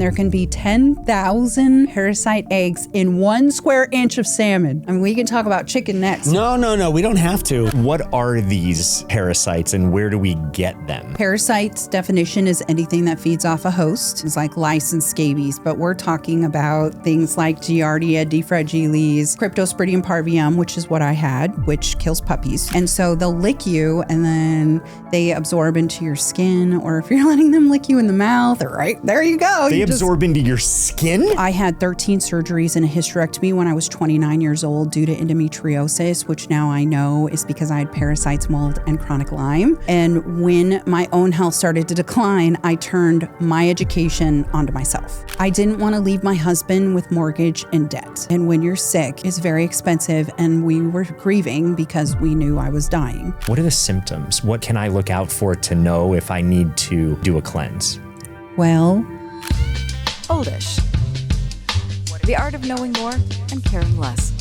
there can be 10,000 parasite eggs in 1 square inch of salmon. I mean, we can talk about chicken next. No, we don't have to. What are these parasites and where do we get them? Parasites definition is anything that feeds off a host. It's like lice and scabies, but we're talking about things like Giardia, defragiles, Cryptosporidium parvium, which is what I had, which kills puppies. And so they'll lick you and then they absorb into your skin, or if you're letting them lick you in the mouth, right there you go. They absorb into your skin? I had 13 surgeries and a hysterectomy when I was 29 years old due to endometriosis, which now I know is because I had parasites, mold, and chronic Lyme. And when my own health started to decline, I turned my education onto myself. I didn't want to leave my husband with mortgage and debt. And when you're sick, it's very expensive, and we were grieving because we knew I was dying. What are the symptoms? What can I look out for to know if I need to do a cleanse? Well, Oldish. The art of knowing more and caring less.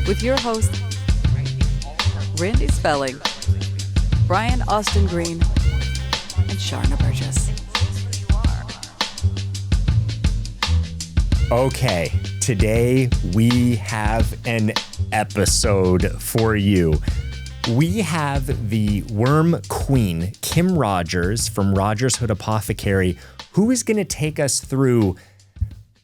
With your host, Randy Spelling, Brian Austin Green, and Sharna Burgess. Okay, today we have an episode for you. We have the worm queen, Kim Rogers from Rogers Hood Apothecary, who is going to take us through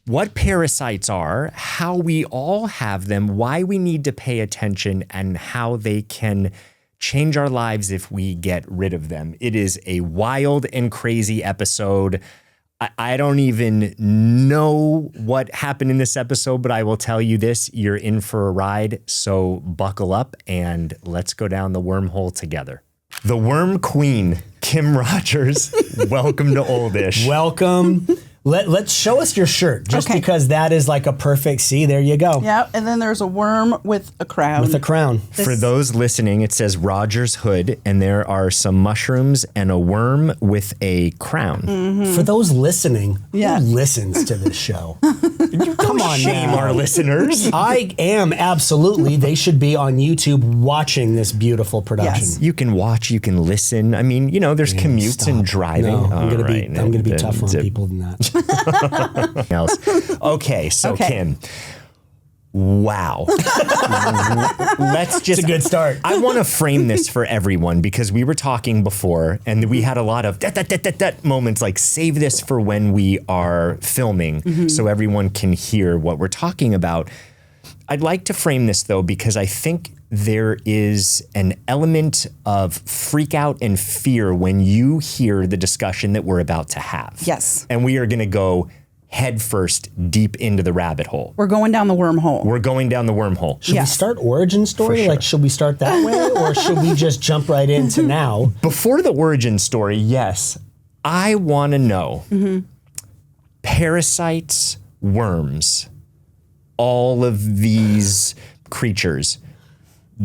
what parasites are, how we all have them, why we need to pay attention, and how they can change our lives if we get rid of them. It is a wild and crazy episode. I don't even know what happened in this episode, but I will tell you this, you're in for a ride, so buckle up and let's go down the wormhole together. The worm queen, Kim Rogers, welcome to Oldish. Welcome. Let's show us your shirt, just because that is like a perfect, see, there you go. yeah, and then there's a worm with a crown. With a crown. For those listening, it says Rogers Hood, and there are some mushrooms and a worm with a crown. For those listening, Yeah. who listens to this show? Come on, Shame now. our listeners. I am, absolutely. They should be on YouTube watching this beautiful production. Yes. You can watch, you can listen. I mean, you know, there's commutes Stop. and driving. No, I'm gonna All be right. tough on people than that. Else. Okay, so Okay. Kim. Wow. Let's just. It's a good start. I want to frame this for everyone because we were talking before and we had a lot of that moments like save this for when we are filming so everyone can hear what we're talking about. I'd like to frame this though because I think there is an element of freak out and fear when you hear the discussion that we're about to have. Yes. And we are going to go headfirst deep into the rabbit hole. We're going down the wormhole. We're going down the wormhole. Should we Yes. start origin story? sure. Like, should we start that way? Or should we just jump right into now? Before the origin story, yes, I want to know parasites, worms, all of these creatures.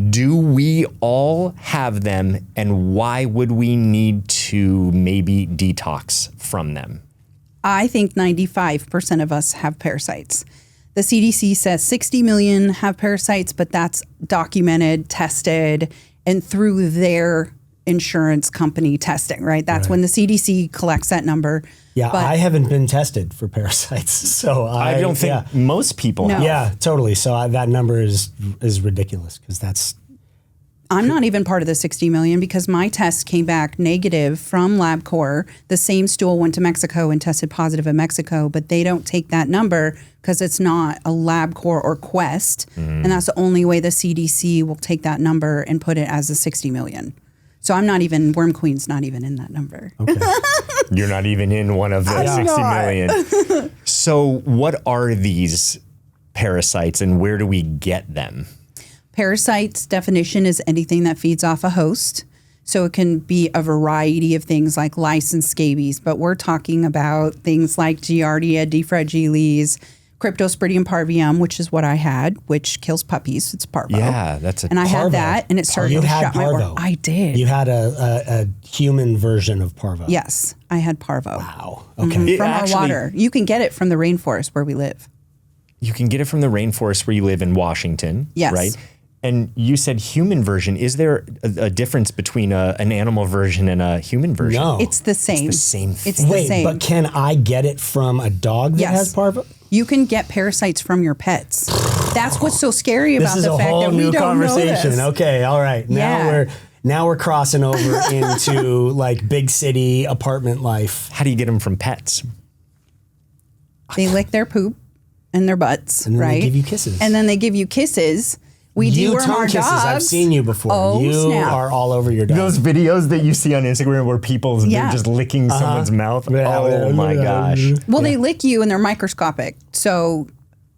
Do we all have them, and why would we need to maybe detox from them? I think 95% of us have parasites. The CDC says 60 million have parasites, but that's documented, tested, and through their insurance company testing, right? That's when the CDC collects that number. Yeah, But I haven't been tested for parasites, so I don't think most people No. have. Yeah, totally. So that number is ridiculous because that's I'm not even part of the 60 million because my test came back negative from LabCorp. The same stool went to Mexico and tested positive in Mexico, but they don't take that number because it's not a LabCorp or Quest. And that's the only way the CDC will take that number and put it as a 60 million. So I'm not even, Worm Queen's not even in that number. okay. You're not even in one of the I'm 60 not. million. So what are these parasites and where do we get them? Parasites definition is anything that feeds off a host. So it can be a variety of things like lice and scabies, but we're talking about things like Giardia, defragiles, Cryptosporidium parvium, which is what I had, which kills puppies. It's parvo. Yeah, that's a And I had Parvo. that, and it started You to had shut my parvo. I did. You had a human version of parvo. Yes, I had parvo. Wow. Okay. It From actually- our water. You can get it from the rainforest where we live. You can get it from the rainforest where you live in Washington, Yes. right? And you said human version. Is there a difference between an animal version and a human version? No. It's the same. It's the same thing. It's the Wait, same. but can I get it from a dog that Yes. has parvo? You can get parasites from your pets. That's what's so scary about This is the a fact whole that we new don't know conversation. this. Okay, all right. Now we're crossing over into like big city apartment life. How do you get them from pets? They lick their poop and their butts, And then right? they give you kisses. And then they give you kisses. We You deworm tongue our kisses. dogs. I've seen you before. Oh, you snap. are all over your dog. Those videos that you see on Instagram where people they're Yeah. just licking someone's mouth. Yeah, Oh my gosh. Well, they lick you and they're microscopic. So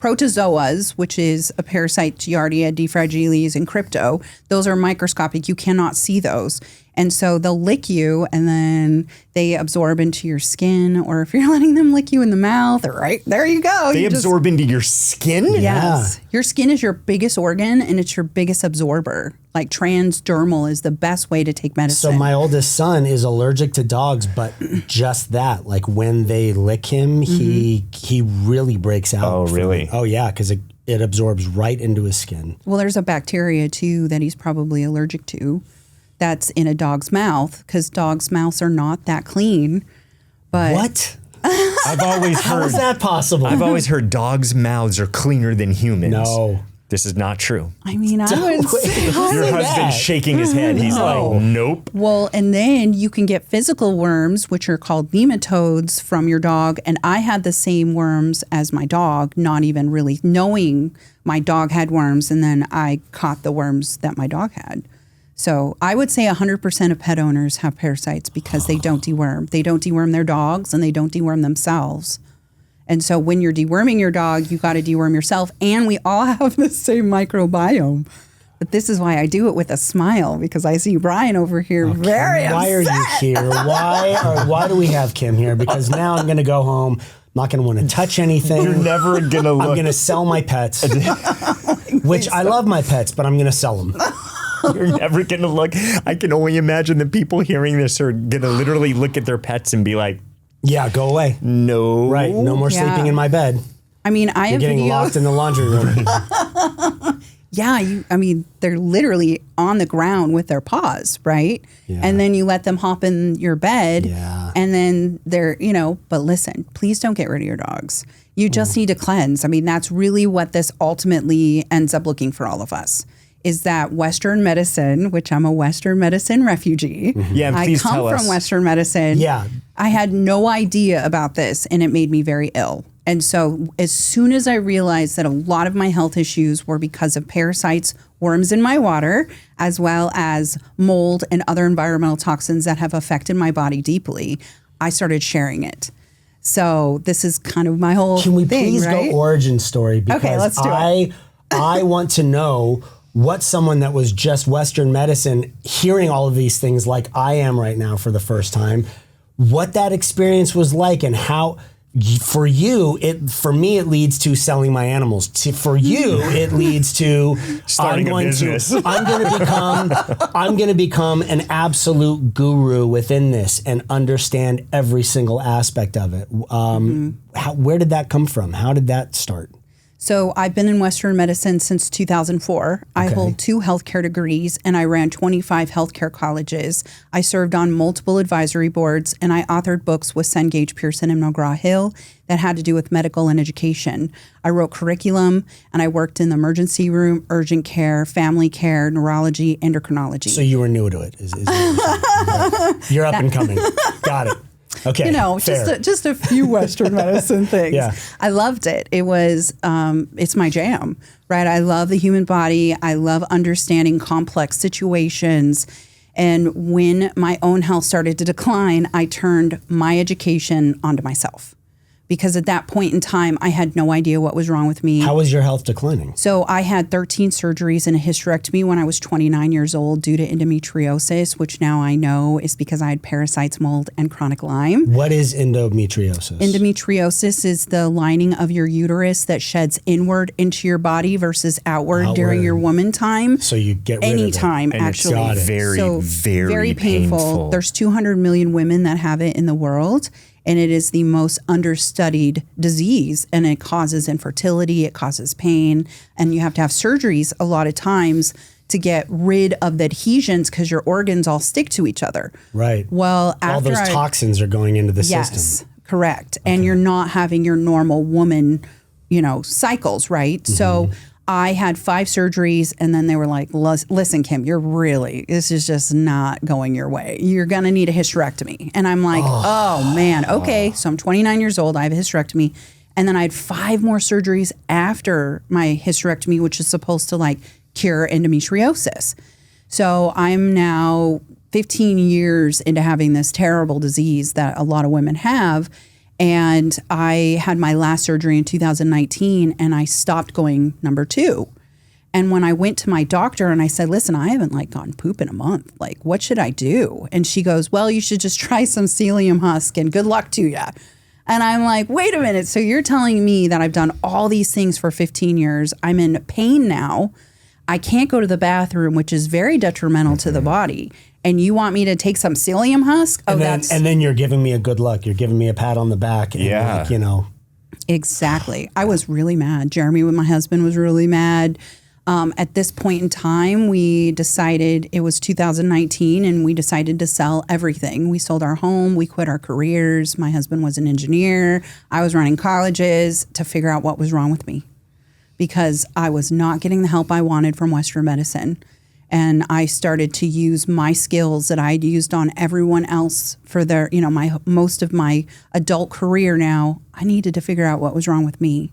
protozoas, which is a parasite, Giardia, D. fragilis, and crypto, those are microscopic. You cannot see those. And so they'll lick you and then they absorb into your skin, or if you're letting them lick you in the mouth, right there you go. They You just- absorb into your skin? Yes. Your skin is your biggest organ and it's your biggest absorber. Like transdermal is the best way to take medicine. So my oldest son is allergic to dogs, but just that, like when they lick him, he really breaks out. Oh, from really? it. Oh yeah, because it absorbs right into his skin. Well, there's a bacteria too that he's probably allergic to that's in a dog's mouth because dogs' mouths are not that clean. But What? I've always How heard is that possible? I've always heard dogs' mouths are cleaner than humans. No. This is not true. I mean, I would say. Your Say husband's that. shaking his head. He's like, nope. Well, and then you can get physical worms, which are called nematodes, from your dog. And I had the same worms as my dog, not even really knowing my dog had worms. And then I caught the worms that my dog had. So I would say 100% of pet owners have parasites because they don't deworm. They don't deworm their dogs and they don't deworm themselves. And so when you're deworming your dog, you got to deworm yourself. And we all have the same microbiome. But this is why I do it with a smile, because I see Brian over here very Why are upset. you here? Why do we have Kim here? Because now I'm going to go home. I'm not going to want to touch anything. You're never going to look. I'm going to sell my pets, which I love my pets, but I'm going to sell them. You're never going to look. I can only imagine the people hearing this are going to literally look at their pets and be like, Yeah, go away. no. Right, no more Yeah. sleeping in my bed. I mean, I You're have getting videos. locked in the laundry room. Yeah, I mean, they're literally on the ground with their paws, right? Yeah. And then you let them hop in your bed. Yeah. And then they're, but listen, please don't get rid of your dogs. You just need to cleanse. I mean, that's really what this ultimately ends up looking for all of us. Is that Western medicine, which I'm a Western medicine refugee. Yeah, and please I come tell from us. Western medicine. Yeah. I had no idea about this and it made me very ill. And so as soon as I realized that a lot of my health issues were because of parasites, worms in my water, as well as mold and other environmental toxins that have affected my body deeply, I started sharing it. So this is kind of my whole Can we thing, please right? go origin story? Because Okay, let's do it. I want to know what someone that was just Western medicine, hearing all of these things like I am right now for the first time, what that experience was like and how. For you, for me, it leads to selling my animals. For you, it leads to Starting a business. I'm going to become an absolute guru within this and understand every single aspect of it. Where did that come from? How did that start? So I've been in Western medicine since 2004. I hold 2 healthcare degrees and I ran 25 healthcare colleges. I served on multiple advisory boards and I authored books with Cengage Pearson and McGraw-Hill that had to do with medical and education. I wrote curriculum and I worked in the emergency room, urgent care, family care, neurology, endocrinology. So you were new to it. Is what you're saying. You're up and coming. Got it. Okay. Fair. just a few Western medicine things. Yeah. I loved it. It was, it's my jam, right? I love the human body. I love understanding complex situations. And when my own health started to decline, I turned my education onto myself. Because at that point in time, I had no idea what was wrong with me. How was your health declining? So I had 13 surgeries and a hysterectomy when I was 29 years old due to endometriosis, which now I know is because I had parasites, mold, and chronic Lyme. What is endometriosis? Endometriosis is the lining of your uterus that sheds inward into your body versus outward during your woman time. So you get rid of it. Anytime, And it's actually. very, very painful. painful. There's 200 million women that have it in the world. And it is the most understudied disease, and it causes infertility, it causes pain, and you have to have surgeries a lot of times to get rid of the adhesions because your organs all stick to each other. Right. Well, all after those toxins are going into the system. Yes, correct. Okay. And you're not having your normal woman, cycles, right? Mm-hmm. So I had 5 surgeries, and then they were like, listen, Kim, this is just not going your way. You're going to need a hysterectomy. And I'm like, oh man, okay. So I'm 29 years old. I have a hysterectomy. And then I had 5 more surgeries after my hysterectomy, which is supposed to cure endometriosis. So I'm now 15 years into having this terrible disease that a lot of women have. And I had my last surgery in 2019, and I stopped going number 2. And when I went to my doctor and I said, listen, I haven't gone poop in a month. What should I do? And she goes, well, you should just try some psyllium husk and good luck to you. And I'm like, wait a minute. So you're telling me that I've done all these things for 15 years. I'm in pain now. I can't go to the bathroom, which is very detrimental to the body. And you want me to take some psyllium husk? And then you're giving me a good luck. You're giving me a pat on the back. And Exactly. I was really mad. Jeremy, with my husband, was really mad. At this point in time, we decided, it was 2019, and we decided to sell everything. We sold our home. We quit our careers. My husband was an engineer. I was running colleges to figure out what was wrong with me, because I was not getting the help I wanted from Western medicine. And I started to use my skills that I'd used on everyone else for their, most of my adult career now. I needed to figure out what was wrong with me.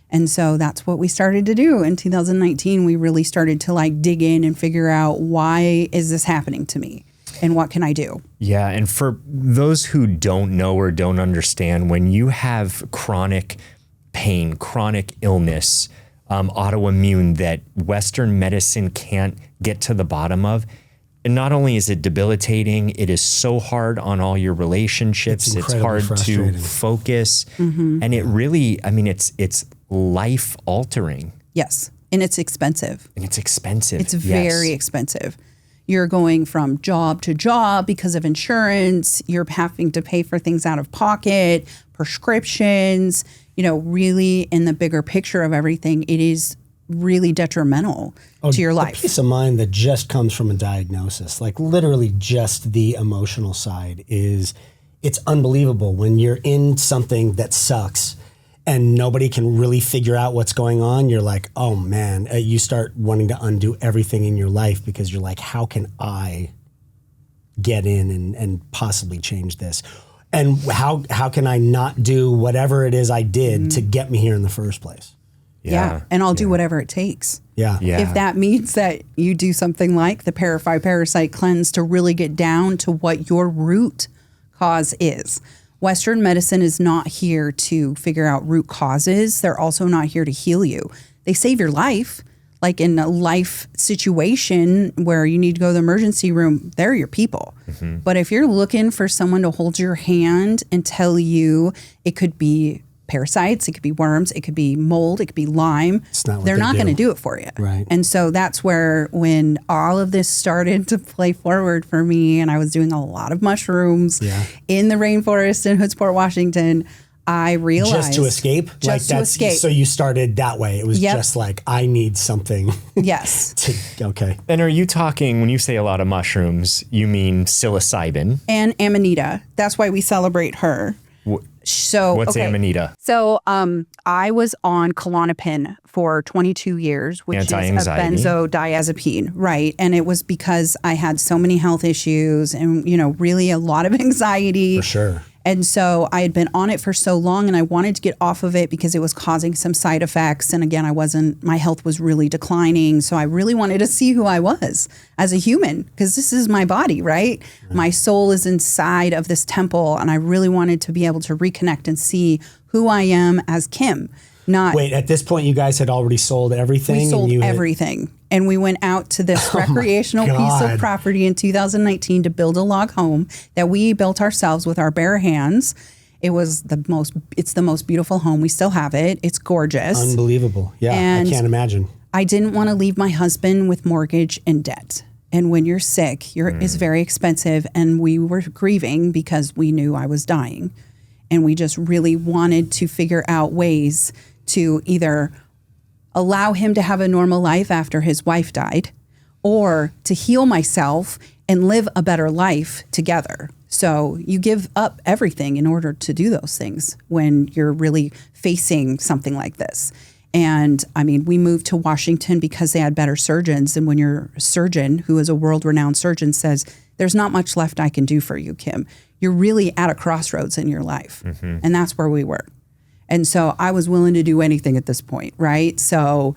And so that's what we started to do. In 2019, we really started to dig in and figure out, why is this happening to me? And what can I do? Yeah. And for those who don't know or don't understand, when you have chronic pain, chronic illness, autoimmune that Western medicine can't get to the bottom of, and not only is it debilitating, it is so hard on all your relationships. It's hard to focus. Mm-hmm. And it really, it's life altering. Yes. And it's expensive. It's very expensive. You're going from job to job because of insurance. You're having to pay for things out of pocket, prescriptions. Really in the bigger picture of everything, it is really detrimental to your life. The peace of mind that just comes from a diagnosis, literally just the emotional side, it's unbelievable when you're in something that sucks and nobody can really figure out what's going on. You're like, oh man, you start wanting to undo everything in your life because you're like, how can I get in and possibly change this? And how can I not do whatever it is I did to get me here in the first place? Yeah. And I'll do whatever it takes. Yeah. If that means that you do something like the Parasite Cleanse to really get down to what your root cause is. Western medicine is not here to figure out root causes. They're also not here to heal you. They save your life. In a life situation where you need to go to the emergency room, they're your people. Mm-hmm. But if you're looking for someone to hold your hand and tell you, it could be parasites, it could be worms, it could be mold, it could be Lyme, they're not going to do it for you. Right. And so that's where, when all of this started to play forward for me, and I was doing a lot of mushrooms in the rainforest in Hoodsport, Washington, I realized. Just to escape? Escape. So you started that way. It was just I need something. Yes. Okay. And are you talking, when you say a lot of mushrooms, you mean psilocybin? And Amanita. That's why we celebrate her. What's Amanita? So I was on Klonopin for 22 years, which is a benzodiazepine, right? And it was because I had so many health issues and, really a lot of anxiety. For sure. And so I had been on it for so long, and I wanted to get off of it because it was causing some side effects. And again, my health was really declining. So I really wanted to see who I was as a human, because this is my body, right? My soul is inside of this temple, and I really wanted to be able to reconnect and see who I am as Kim. Wait, at this point, you guys had already sold everything? We sold everything. And we went out to this recreational piece of property in 2019 to build a log home that we built ourselves with our bare hands. It's the most beautiful home. We still have it. It's gorgeous. Unbelievable. Yeah, and I can't imagine. I didn't want to leave my husband with mortgage and debt. And when you're sick, it's very expensive. And we were grieving because we knew I was dying. And we just really wanted to figure out ways to either allow him to have a normal life after his wife died, or to heal myself and live a better life together. So you give up everything in order to do those things when you're really facing something like this. And I mean, we moved to Washington because they had better surgeons. And when your surgeon, who is a world-renowned surgeon, says, there's not much left I can do for you, Kim, you're really at a crossroads in your life. And that's where we were. And so I was willing to do anything at this point, right? So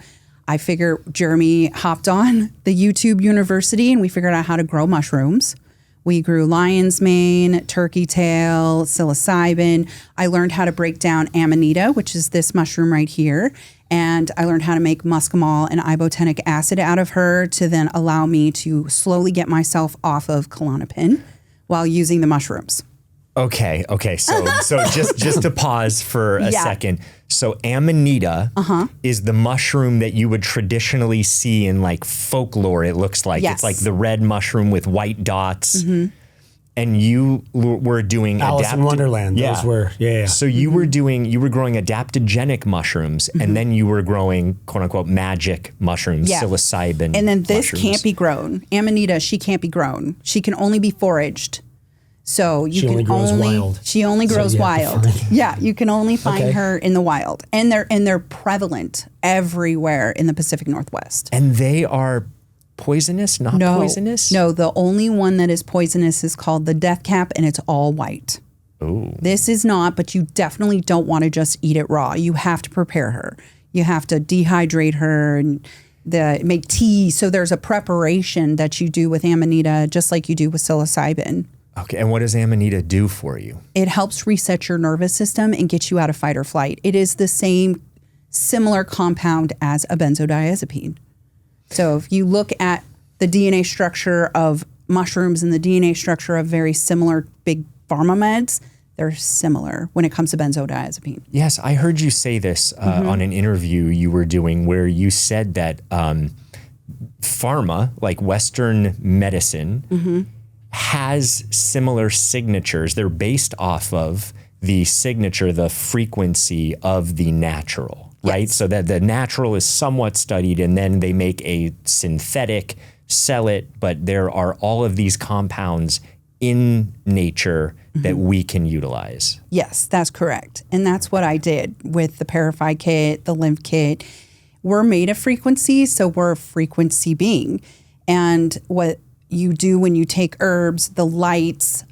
I figure Jeremy hopped on the YouTube University and we figured out how to grow mushrooms. We grew lion's mane, turkey tail, psilocybin. I learned how to break down amanita, which is this mushroom right here. And I learned how to make muscimol and ibotenic acid out of her to then allow me to slowly get myself off of Klonopin while using the mushrooms. Okay. So just to pause for a second. So amanita is the mushroom that you would traditionally see in like folklore. It looks like it's like the red mushroom with white dots. And you were doing Alice in Wonderland. Those were, So you were growing adaptogenic mushrooms, and then you were growing quote unquote magic mushrooms, psilocybin. And then this mushrooms. can't be grown. Amanita, she can't be grown. She can only be foraged. So you She only grows wild. She only grows you have to wild. find- Yeah, you can only find her in the wild, and they're prevalent everywhere in the Pacific Northwest. And they are poisonous, not poisonous? No, the only one that is poisonous is called the death cap, and it's all white. Ooh. This is not, but you definitely don't want to just eat it raw. You have to prepare her. You have to dehydrate her and make tea. So there's a preparation that you do with amanita, just like you do with psilocybin. Okay, and what does amanita do for you? It helps reset your nervous system and get you out of fight or flight. It is the similar compound as a benzodiazepine. So if you look at the DNA structure of mushrooms and the DNA structure of very similar big pharma meds, they're similar when it comes to benzodiazepine. Yes, I heard you say this on an interview you were doing where you said that pharma, like Western medicine, has similar signatures. They're based off of the signature, the frequency of the natural, right? Yes. So that the natural is somewhat studied and then they make a synthetic, sell it, but there are all of these compounds in nature that we can utilize. Yes, that's correct. And that's what I did with the Parify kit, the lymph kit. We're made of frequency, so we're a frequency being. And what you do when you take herbs, the lights,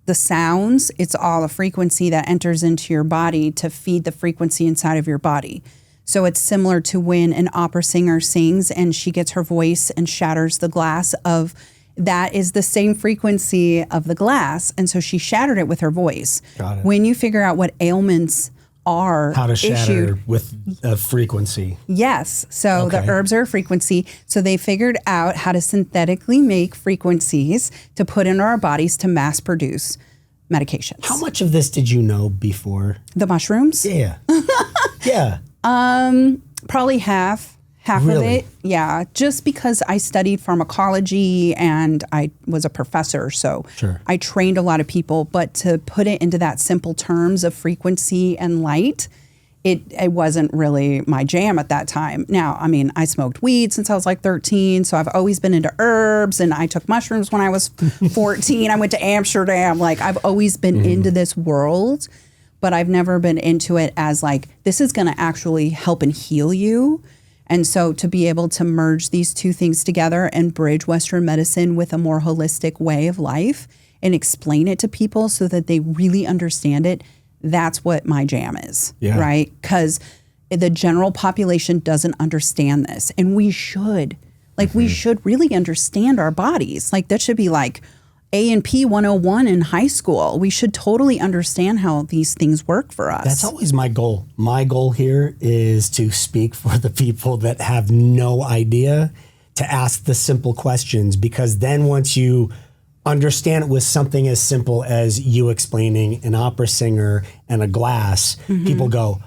the sounds, it's all a frequency that enters into your body to feed the frequency inside of your body. So it's similar to when an opera singer sings and she gets her voice and shatters the glass of, that is the same frequency of the glass. And so she shattered it with her voice. Got it. When you figure out what ailments are How to shatter issued, with a frequency. yes. So the Okay. herbs are a frequency. So they figured out how to synthetically make frequencies to put into our bodies to mass produce medications. How much of this did you know before? The mushrooms? Yeah. Yeah. Probably half of Really? it. Yeah. Just because I studied pharmacology and I was a professor. So Sure. I trained a lot of people. But to put it into that simple terms of frequency and light, it wasn't really my jam at that time. Now, I mean, I smoked weed since I was like 13, so I've always been into herbs, and I took mushrooms when I was 14. I went to Amsterdam. Like, I've always been into this world, but I've never been into it as like, this is going to actually help and heal you. And so to be able to merge these two things together and bridge Western medicine with a more holistic way of life and explain it to people so that they really understand it, that's what my jam is, Yeah. right? Because the general population doesn't understand this. And we should. Like, we should really understand our bodies. Like, that should be like A&P 101 in high school. We should totally understand how these things work for us. That's always my goal. My goal here is to speak for the people that have no idea, to ask the simple questions, because then once you understand it with something as simple as you explaining an opera singer and a glass, people go,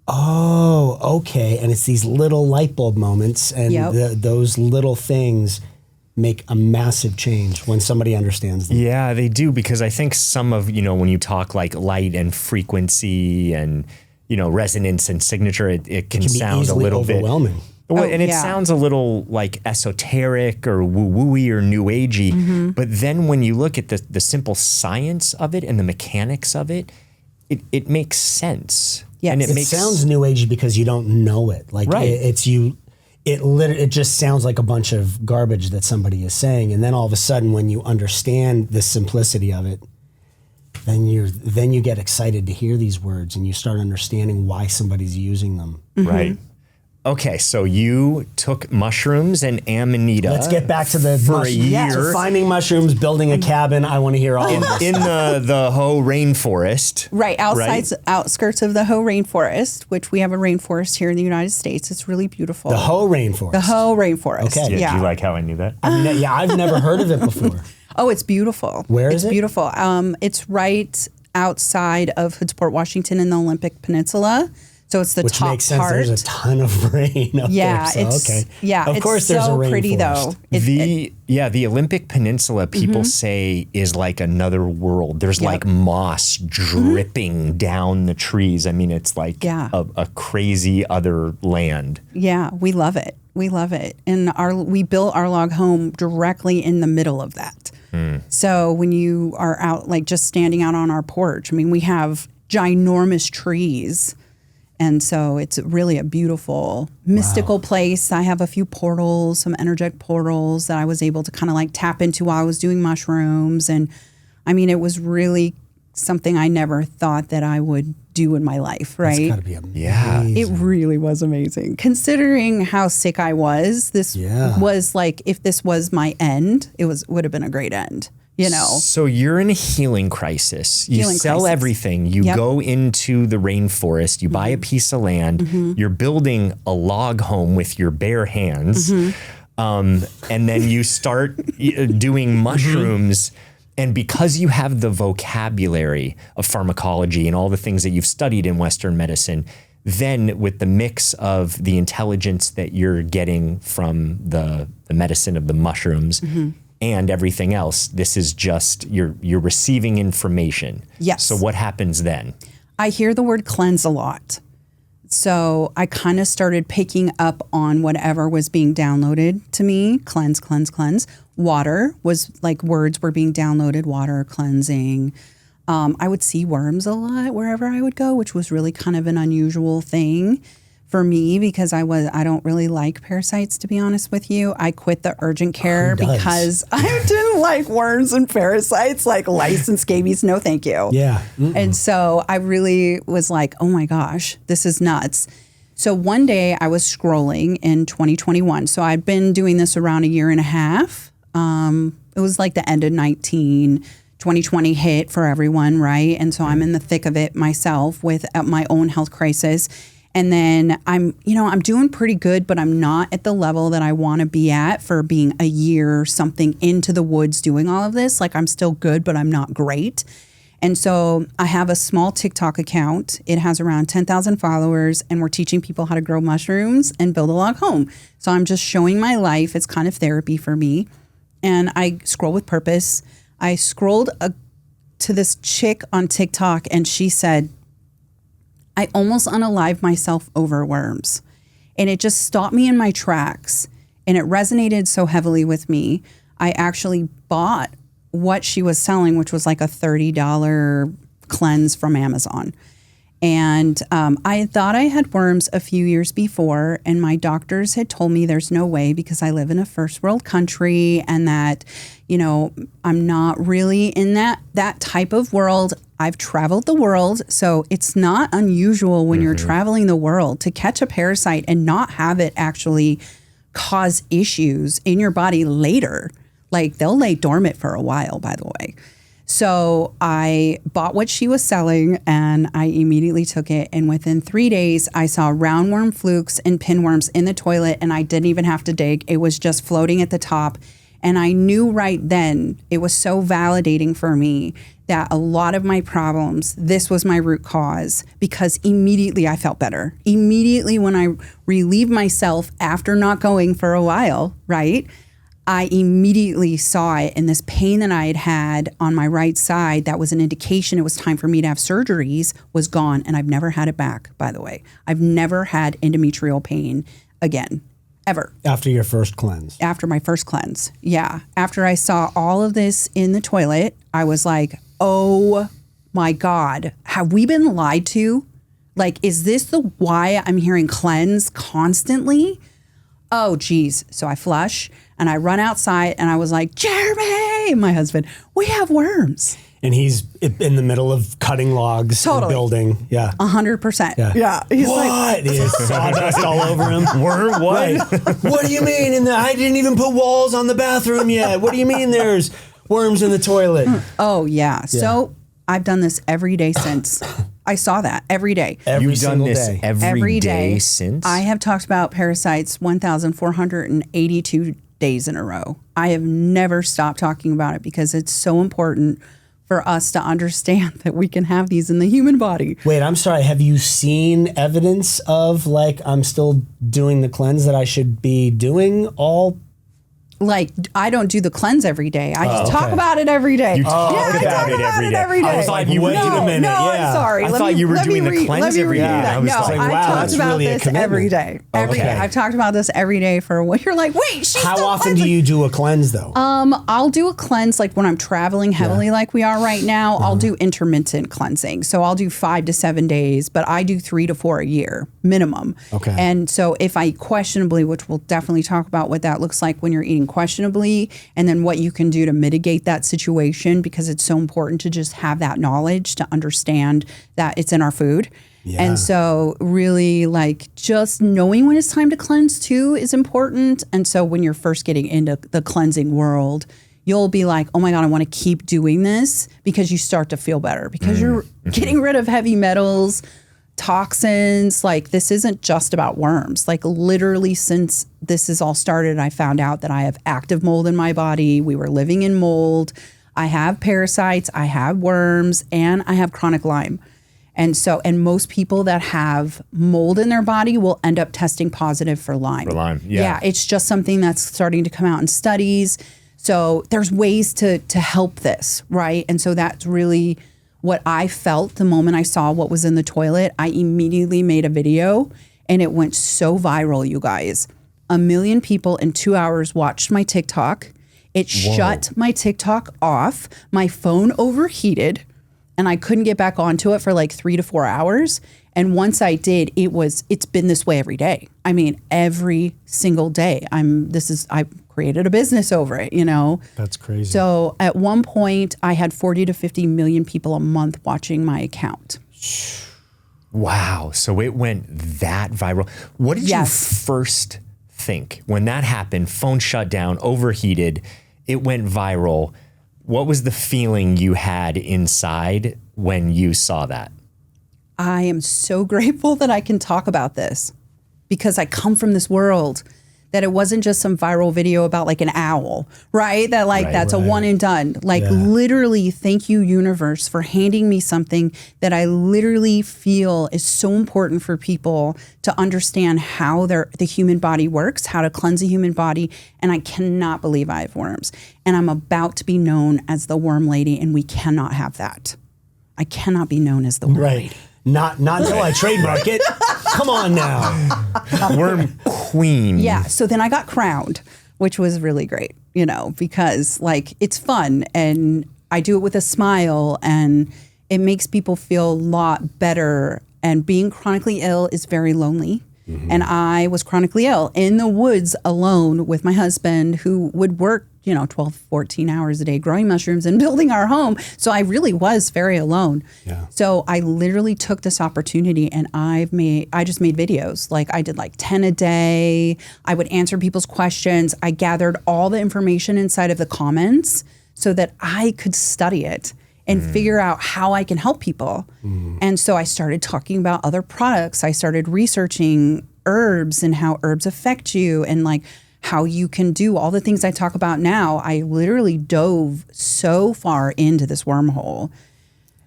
oh, okay. And it's these little light bulb moments and Yep. those little things make a massive change when somebody understands them. Yeah, they do, because I think some of, when you talk like light and frequency and, resonance and signature, it can Be sound a easily little overwhelming. Well, and it sounds a little like esoteric or woo-wooey or new agey. But then when you look at the simple science of it and the mechanics of it, it makes sense. Yes. And It sounds new agey because you don't know it. Like Right. it just sounds like a bunch of garbage that somebody is saying. And then all of a sudden, when you understand the simplicity of it, then you get excited to hear these words and you start understanding why somebody's using them. Right. Okay, so you took mushrooms and amanita. Let's get back to the for a year. So finding mushrooms, building a cabin. I want to hear all of this. in the Hoh rainforest. Right, outskirts of the Hoh rainforest, which we have a rainforest here in the United States. It's really beautiful. The Hoh rainforest. The Hoh rainforest. Okay. Yeah. Do you like how I knew that? I've never heard of it before. Oh, it's beautiful. Where is it? it? It's beautiful. It's right outside of Hoodsport, Washington, in the Olympic Peninsula. So it's the Which top makes sense. part. There's a ton of rain up there. So, Of course, there's a rainforest. Pretty though. The Olympic Peninsula, people say, is like another world. There's like moss dripping down the trees. I mean, it's like a crazy other land. Yeah, we love it. We love it. And we built our log home directly in the middle of that. So when you are out, like just standing out on our porch, I mean, we have ginormous trees. And so it's really a beautiful, mystical place. I have a few portals, some energetic portals that I was able to kind of like tap into while I was doing mushrooms. And I mean, it was really something I never thought that I would do in my life, right? It's got to be amazing. Yeah. It really was amazing. Considering how sick I was, this was like, if this was my end, would have been a great end. So you're in a healing crisis. You sell everything. You go into the rainforest. You buy a piece of land. You're building a log home with your bare hands. And then you start doing mushrooms. And because you have the vocabulary of pharmacology and all the things that you've studied in Western medicine, then with the mix of the intelligence that you're getting from the medicine of the mushrooms, and everything else, this is just, you're receiving information. Yes. So what happens then? I hear the word cleanse a lot. So I kind of started picking up on whatever was being downloaded to me. Cleanse, cleanse, cleanse. Water was like words were being downloaded, water, cleansing. I would see worms a lot wherever I would go, which was really kind of an unusual thing for me because I don't really like parasites, to be honest with you. I quit the urgent care because I didn't like worms and parasites, like lice and scabies. No, thank you. Yeah. And so I really was like, oh my gosh, this is nuts. So one day I was scrolling in 2021. So I'd been doing this around a year and a half. It was like the end of 2020 hit for everyone, right? And so I'm in the thick of it myself with my own health crisis. And then I'm doing pretty good, but I'm not at the level that I want to be at for being a year something into the woods doing all of this. Like I'm still good, but I'm not great. And so I have a small TikTok account. It has around 10,000 followers and we're teaching people how to grow mushrooms and build a log home. So I'm just showing my life. It's kind of therapy for me. And I scroll with purpose. I scrolled to this chick on TikTok and she said, I almost unalived myself over worms. And it just stopped me in my tracks. And it resonated so heavily with me. I actually bought what she was selling, which was like a $30 cleanse from Amazon. And I thought I had worms a few years before, and my doctors had told me there's no way because I live in a first world country and that, I'm not really in that type of world. I've traveled the world, so it's not unusual when you're traveling the world to catch a parasite and not have it actually cause issues in your body later. Like they'll lay dormant for a while, by the way. So I bought what she was selling and I immediately took it. And within 3 days, I saw roundworm flukes and pinworms in the toilet and I didn't even have to dig. It was just floating at the top. And I knew right then, it was so validating for me that a lot of my problems, this was my root cause because immediately I felt better. Immediately when I relieved myself after not going for a while, right? I immediately saw it, and this pain that I had on my right side that was an indication it was time for me to have surgeries was gone, and I've never had it back, by the way. I've never had endometrial pain again, ever. After your first cleanse. After my first cleanse, yeah. After I saw all of this in the toilet, I was like, oh my God, have we been lied to? Like, is this the why I'm hearing cleanse constantly? Oh, geez. So I flush and I run outside and I was like, Jeremy, my husband, we have worms. And he's in the middle of cutting logs and building. Yeah. 100%. Yeah. He's what? like, There's sawdust all over him. Worm? What? Right. What do you mean? I didn't even put walls on the bathroom yet. What do you mean there's worms in the toilet? Oh, yeah. So I've done this every day since. I saw that every day. You've done this every day since? I have talked about parasites 1,482 days in a row. I have never stopped talking about it because it's so important for us to understand that we can have these in the human body. Wait, I'm sorry. Have you seen evidence of like I'm still doing the cleanse that I should be doing all? Like, I don't do the cleanse every day. I just talk about it every day. You talk about it every day. I was like, wait a minute. No, I'm sorry. I thought you were doing the cleanse every day. I was like, wow, I've talked that's about really a this commitment. every day. Every day. I've talked about this every day for a while. You're like, wait, she's How still often cleansing. do you do a cleanse though? I'll do a cleanse like when I'm traveling heavily like we are right now. I'll do intermittent cleansing. So I'll do 5 to 7 days, but I do 3 to 4 a year minimum. Okay. And so if I eat questionably, which we'll definitely talk about what that looks like when you're eating questionably, and then what you can do to mitigate that situation, because it's so important to just have that knowledge to understand that it's in our food. Yeah. And so really like just knowing when it's time to cleanse too is important. And so when you're first getting into the cleansing world, you'll be like, oh my God, I want to keep doing this, because you start to feel better because you're getting rid of heavy metals, toxins. Like this isn't just about worms. Like literally since this is all started, I found out that I have active mold in my body. We were living in mold. I have parasites, I have worms, and I have chronic Lyme. And so, and most people that have mold in their body will end up testing positive for Lyme. For Lyme, yeah. It's just something that's starting to come out in studies. So there's ways to help this, right? And so that's really what I felt the moment I saw what was in the toilet. I immediately made a video and it went so viral, you guys. 1 million people in 2 hours watched my TikTok. It shut my TikTok off. My phone overheated and I couldn't get back onto it for like 3 to 4 hours. And once I did, it's been this way every day. I mean, every single day. I created a business over it, you know? That's crazy. So at one point I had 40 to 50 million people a month watching my account. Wow. So it went that viral. What did you first think when that happened? Phone shut down, overheated, it went viral. What was the feeling you had inside when you saw that? I am so grateful that I can talk about this because I come from this world that it wasn't just some viral video about like an owl, right? That like, that's a one and done. Like literally, thank you, universe, for handing me something that I literally feel is so important for people to understand how the human body works, how to cleanse a human body. And I cannot believe I have worms. And I'm about to be known as the worm lady, and we cannot have that. I cannot be known as the worm lady. Not until I trademark it. Come on now. Worm queen. Yeah. So then I got crowned, which was really great, you know, because like it's fun and I do it with a smile and it makes people feel a lot better. And being chronically ill is very lonely. Mm-hmm. And I was chronically ill in the woods alone with my husband, who would work, 12, 14 hours a day growing mushrooms and building our home. So I really was very alone. Yeah. So I literally took this opportunity and I just made videos. Like I did like 10 a day. I would answer people's questions. I gathered all the information inside of the comments so that I could study it and figure out how I can help people. And so I started talking about other products. I started researching herbs and how herbs affect you and like how you can do all the things I talk about now. I literally dove so far into this wormhole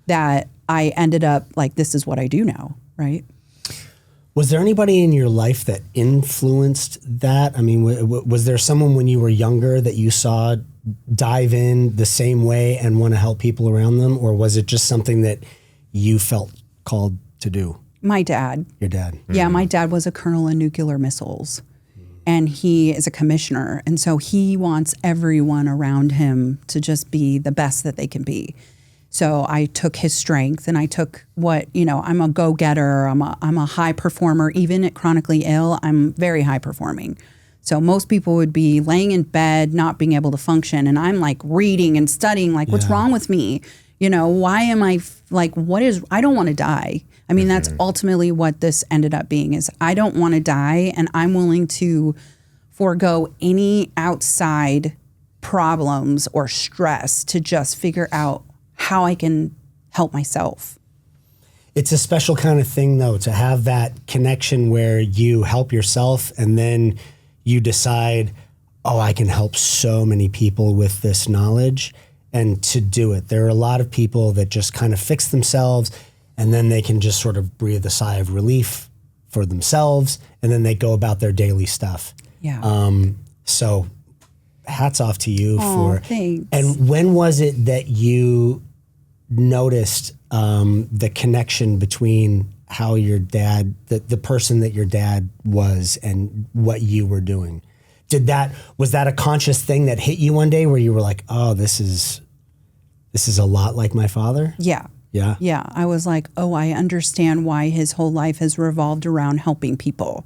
that I ended up like, this is what I do now, right? Was there anybody in your life that influenced that? I mean, was there someone when you were younger that you saw dive in the same way and want to help people around them? Or was it just something that you felt called to do? My dad. Your dad. Yeah, my dad was a colonel in nuclear missiles, and he is a commissioner. And so he wants everyone around him to just be the best that they can be. So I took his strength, and I took what, I'm a go-getter, I'm a high performer. Even at chronically ill, I'm very high performing. So most people would be laying in bed, not being able to function. And I'm like reading and studying, like, what's wrong with me? Why am I I don't want to die. I mean, that's ultimately what this ended up being, is I don't want to die, and I'm willing to forego any outside problems or stress to just figure out how I can help myself. It's a special kind of thing, though, to have that connection where you help yourself and then you decide, I can help so many people with this knowledge, and to do it. There are a lot of people that just kind of fix themselves, and then they can just sort of breathe a sigh of relief for themselves, and then they go about their daily stuff. Yeah. So hats off to you thanks. And when was it that you noticed the connection between how your dad, the person that your dad was, and what you were doing? Was that a conscious thing that hit you one day where you were like, oh, this is a lot like my father? Yeah. Yeah. Yeah. I was like, I understand why his whole life has revolved around helping people.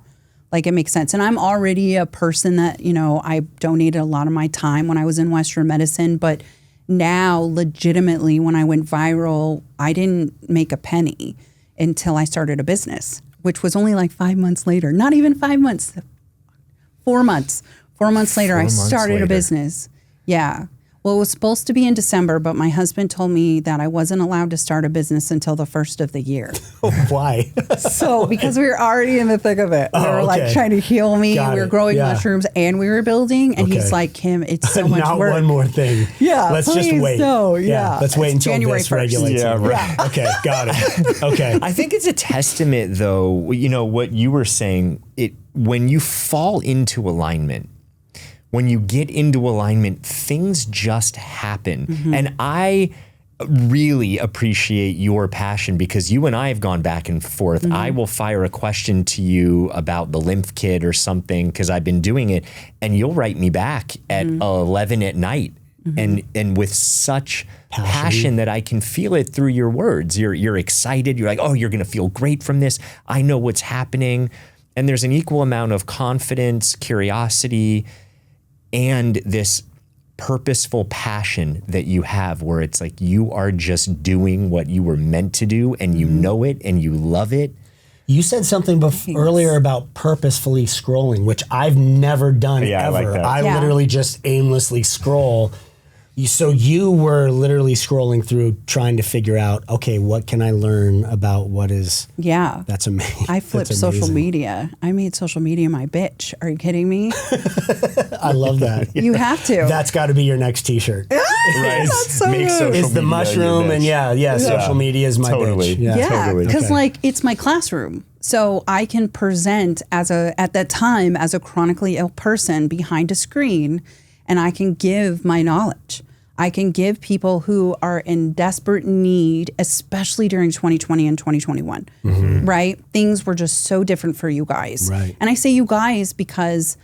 Like, it makes sense. And I'm already a person that, I donated a lot of my time when I was in Western medicine, but now legitimately when I went viral, I didn't make a penny until I started a business, which was only like 5 months later. Not even 5 months. 4 months. 4 months later, I started a business. Yeah. Well, it was supposed to be in December, but my husband told me that I wasn't allowed to start a business until the first of the year. Why? So, because we were already in the thick of it. We were like trying to heal me. We were growing mushrooms and we were building. And he's like, Kim, it's so much Not work. one more thing. Yeah. Let's just wait. No, yeah. Let's wait until January this 1st. regulates. Yeah, it. right. Okay, got it. Okay. I think it's a testament, though, what you were saying, when you fall into alignment, when you get into alignment, things just happen. Mm-hmm. And I really appreciate your passion, because you and I have gone back and forth. Mm-hmm. I will fire a question to you about the lymph kit or something, because I've been doing it, and you'll write me back at 11 at night. Mm-hmm. And with such passion that I can feel it through your words. You're excited. You're like, you're going to feel great from this. I know what's happening. And there's an equal amount of confidence, curiosity, and this purposeful passion that you have, where it's like you are just doing what you were meant to do, and you know it and you love it. You said something earlier about purposefully scrolling, which I've never done ever. I like that. I literally just aimlessly scroll. So you were literally scrolling through trying to figure out, okay, what can I learn about what is... Yeah. That's amazing. I flipped social media. I made social media my bitch. Are you kidding me? I love that. You have to. That's got to be your next t-shirt. Right. That's so good. It's the mushroom and social media is my bitch. Yeah, totally. Because it's my classroom. So I can present at that time as a chronically ill person behind a screen, and I can give my knowledge. I can give people who are in desperate need, especially during 2020 and 2021, right? Things were just so different for you guys. Right. And I say you guys because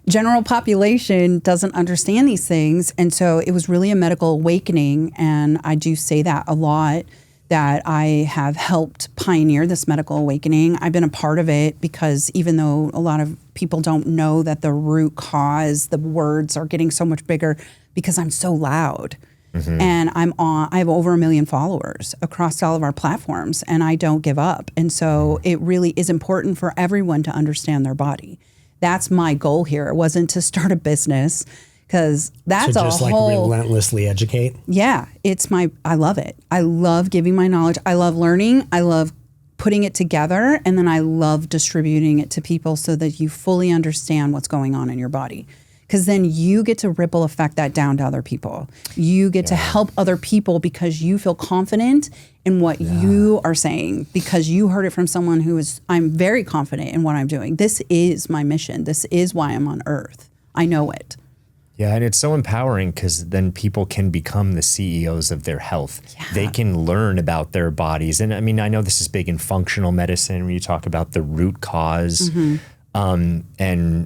general population doesn't understand these things. And so it was really a medical awakening. And I do say that a lot, that I have helped pioneer this medical awakening. I've been a part of it because even though a lot of people don't know that the root cause, the words are getting so much bigger because I'm so loud. And I have over 1 million followers across all of our platforms, and I don't give up. And so it really is important for everyone to understand their body. That's my goal here. It wasn't to start a business, because that's so just relentlessly educate. Yeah, I love it. I love giving my knowledge. I love learning. I love putting it together, and then I love distributing it to people so that you fully understand what's going on in your body. because then you get to ripple effect that down to other people. You get to help other people because you feel confident in what you are saying, because you heard it from someone who is, I'm very confident in what I'm doing. This is my mission. This is why I'm on earth. I know it. Yeah, and it's so empowering because then people can become the CEOs of their health. Yeah. They can learn about their bodies. And I mean, I know this is big in functional medicine when you talk about the root cause, and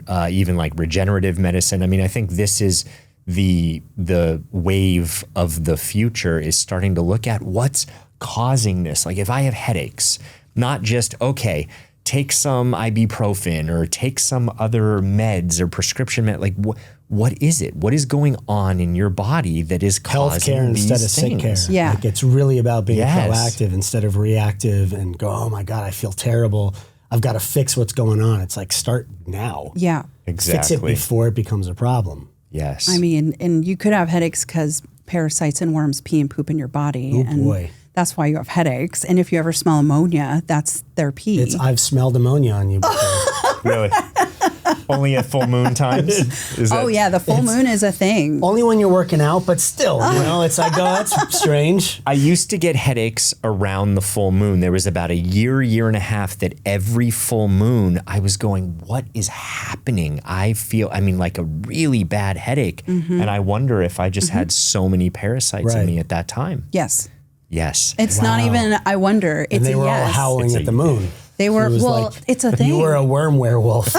even like regenerative medicine. I mean, I think this is the wave of the future, is starting to look at what's causing this. Like if I have headaches, not just, okay, take some ibuprofen or take some other meds or prescription med, like what is it? What is going on in your body that is causing healthcare these instead of sick care? Yeah. Like it's really about being proactive instead of reactive and go, oh my God, I feel terrible. I've got to fix what's going on. It's like, start now. Yeah. Exactly. Fix it before it becomes a problem. Yes. I mean, and you could have headaches because parasites and worms pee and poop in your body. Oh and boy. That's why you have headaches. And if you ever smell ammonia, that's their pee. I've smelled ammonia on you before. Really? Only at full moon times? The full moon is a thing. Only when you're working out, but still, it's like, oh, that's strange. I used to get headaches around the full moon. There was about a year and a half that every full moon I was going, what is happening? I feel, like a really bad headache. And I wonder if I just had so many parasites in me at that time. Yes. Yes. It's not even, I wonder. It's and they were all yes. howling at the moon. They were, it's a thing. You were a worm werewolf,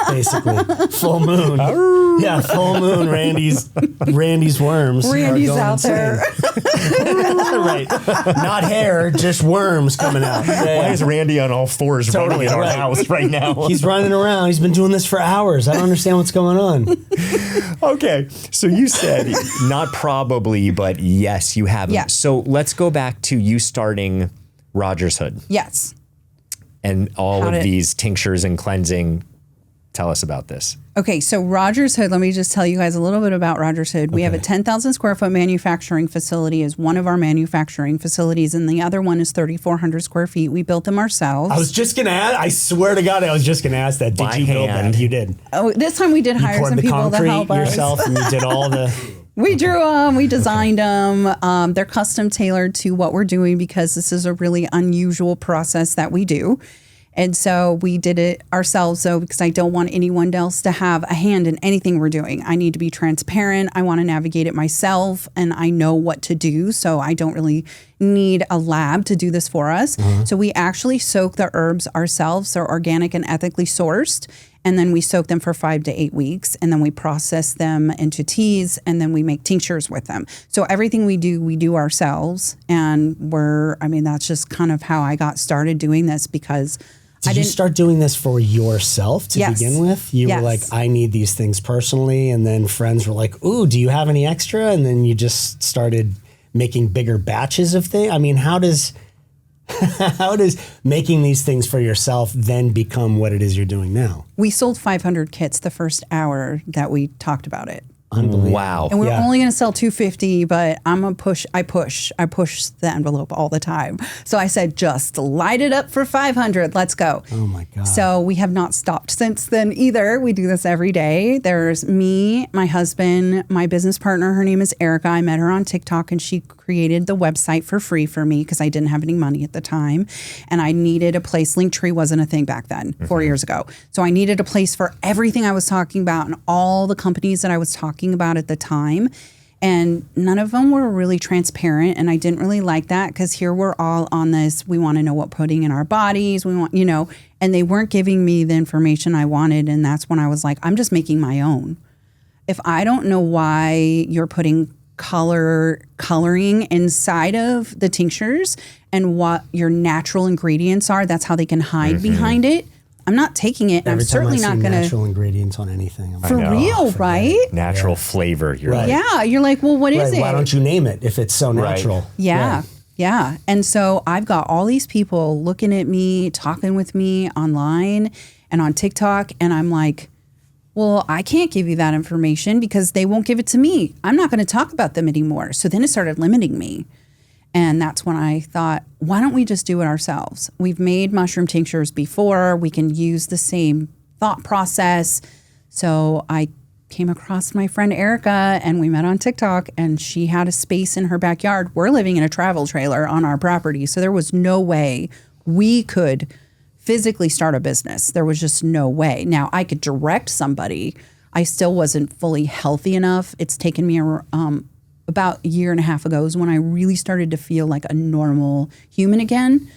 basically. Full moon. Yeah, full moon, Randy's worms. Randy's out there. Right. Not hair, just worms coming out. Why is Randy on all fours running in our house right now? He's running around. He's been doing this for hours. I don't understand what's going on. Okay, so you said not probably, but yes, you have. Yeah. So let's go back to you starting Rogers Hood. Yes. And all of these tinctures and cleansing. Tell us about this. Okay, so Rogers Hood, let me just tell you guys a little bit about Rogers Hood. We have a 10,000 square foot manufacturing facility is one of our manufacturing facilities, and the other one is 3,400 square feet. We built them ourselves. I was just going to ask, I swear to God, I was just going to ask that. Did you build that? You did. Oh, this time we did hire some people to help us. Yourself, and you did all the... We drew them, we designed them. They're custom tailored to what we're doing because this is a really unusual process that we do. And so we did it ourselves, though, because I don't want anyone else to have a hand in anything we're doing. I need to be transparent. I want to navigate it myself, and I know what to do. So I don't really need a lab to do this for us. So we actually soak the herbs ourselves. They're organic and ethically sourced. And then we soak them for 5 to 8 weeks, and then we process them into teas, and then we make tinctures with them. So everything we do ourselves. And that's just kind of how I got started doing this because Did you start doing this for yourself to begin with? You were like, I need these things personally. And then friends were like, ooh, do you have any extra? And then you just started making bigger batches of things. I mean, how does making these things for yourself then become what it is you're doing now? We sold 500 kits the first hour that we talked about it. Unbelievable. Wow. And we're only going to sell 250, but I push the envelope all the time. So I said, just light it up for 500. Let's go. Oh my God. So we have not stopped since then either. We do this every day. There's me, my husband, my business partner. Her name is Erica. I met her on TikTok and she created the website for free for me because I didn't have any money at the time. And I needed a place. Linktree wasn't a thing back then, 4 years ago. So I needed a place for everything I was talking about and all the companies that I was talking about at the time. And none of them were really transparent. And I didn't really like that because here we're all on this. We want to know what putting in our bodies. We want, and they weren't giving me the information I wanted. And that's when I was like, I'm just making my own. If I don't know why you're putting coloring inside of the tinctures and what your natural ingredients are, that's how they can hide behind it. I'm not taking it, and I'm certainly not going to. Natural ingredients on anything. For real, right? Natural flavor. You're right. Yeah, you're like, well, what is it? Why don't you name it if it's so natural? Right. Yeah. And so I've got all these people looking at me, talking with me online and on TikTok, and I'm like, well, I can't give you that information because they won't give it to me. I'm not going to talk about them anymore. So then it started limiting me. And that's when I thought, why don't we just do it ourselves? We've made mushroom tinctures before. We can use the same thought process. So I came across my friend Erica, and we met on TikTok, and she had a space in her backyard. We're living in a travel trailer on our property, so there was no way we could physically start a business. There was just no way. Now, I could direct somebody. I still wasn't fully healthy enough. It's taken me about a year and a half ago is when I really started to feel like a normal human again.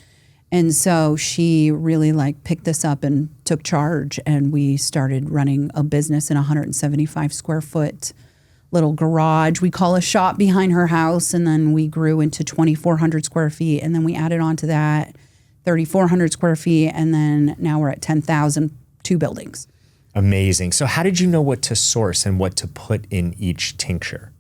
And so she really like picked this up and took charge, and we started running a business in a 175 square foot little garage we call a shop behind her house. And then we grew into 2,400 square feet. And then we added on to that 3,400 square feet. And then now we're at 10,000, 2 buildings. Amazing. So how did you know what to source and what to put in each tincture?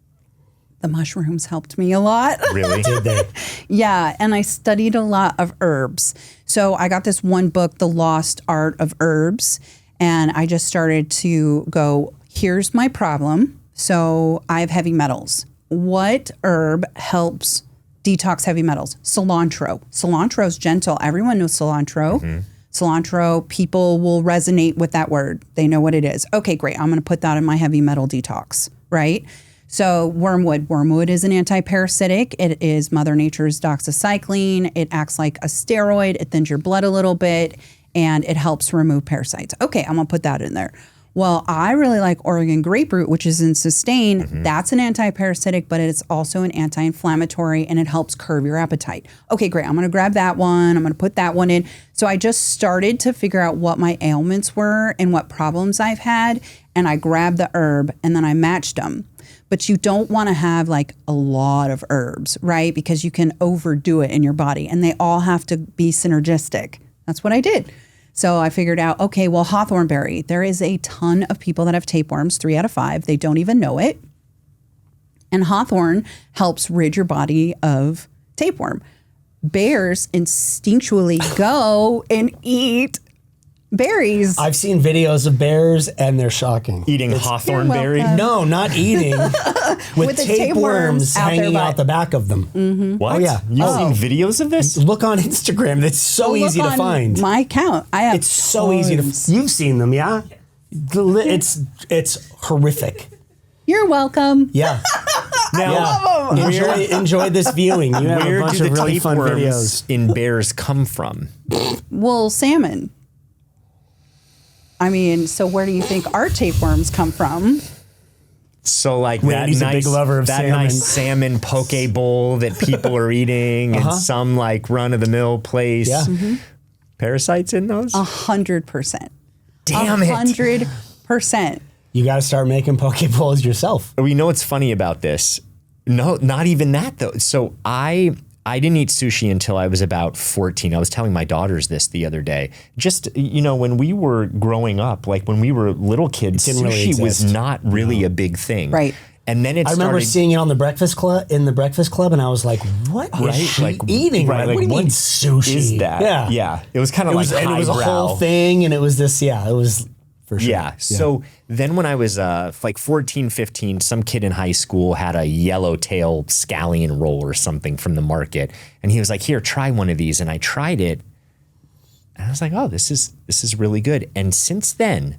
The mushrooms helped me a lot. Really? Did they? Yeah. And I studied a lot of herbs. So I got this one book, The Lost Art of Herbs. And I just started to go, here's my problem. So I have heavy metals. What herb helps detox heavy metals? Cilantro. Cilantro is gentle. Everyone knows cilantro. Mm-hmm. Cilantro, people will resonate with that word. They know what it is. Okay, great. I'm going to put that in my heavy metal detox, right? So wormwood. Wormwood is an anti-parasitic. It is Mother Nature's doxycycline. It acts like a steroid. It thins your blood a little bit, and it helps remove parasites. Okay, I'm going to put that in there. Well, I really like Oregon graperoot, which is in Sustain. Mm-hmm. That's an anti-parasitic, but it's also an anti-inflammatory, and it helps curb your appetite. Okay, great. I'm going to grab that one. I'm going to put that one in. So I just started to figure out what my ailments were and what problems I've had, and I grabbed the herb, and then I matched them. But you don't want to have like a lot of herbs, right? Because you can overdo it in your body, and they all have to be synergistic. That's what I did. So I figured out, okay, well, hawthorn berry. There is a ton of people that have tapeworms, 3 out of 5. They don't even know it. And hawthorn helps rid your body of tapeworm. Bears instinctually go and eat berries. I've seen videos of bears, and they're shocking. Eating hawthorn berry? No, not eating. with tapeworms hanging out the back of them. Mm-hmm. What? Oh, yeah. You've seen videos of this? Look on Instagram. It's so easy to find. My account. I have It's so easy to You've seen them, yeah? It's horrific. You're welcome. Yeah. Now, enjoy this viewing. You have a bunch of really fun videos. In bears come from? Well, salmon. I mean, so where do you think our tapeworms come from? So like Randy's a big lover of salmon. Nice salmon poke bowl that people are eating in some like run-of-the-mill place. Yeah. Mm-hmm. Parasites in those? 100%. Damn it. 100%. You got to start making poke bowls yourself. We know what's funny about this. No, not even that though. So I didn't eat sushi until I was about 14. I was telling my daughters this the other day. Just, when we were growing up, like when we were little kids, sushi was not really a big thing. Right. And then I remember seeing it on the Breakfast Club, and I was like, what is she eating? Right, what do you mean sushi? Is that? Yeah. It was kind of like and it was a whole thing, and it was this, it was for sure. Yeah. So then when I was like 14, 15, some kid in high school had a yellowtail scallion roll or something from the market. And he was like, here, try one of these. And I tried it. And I was like, oh, this is really good. And since then,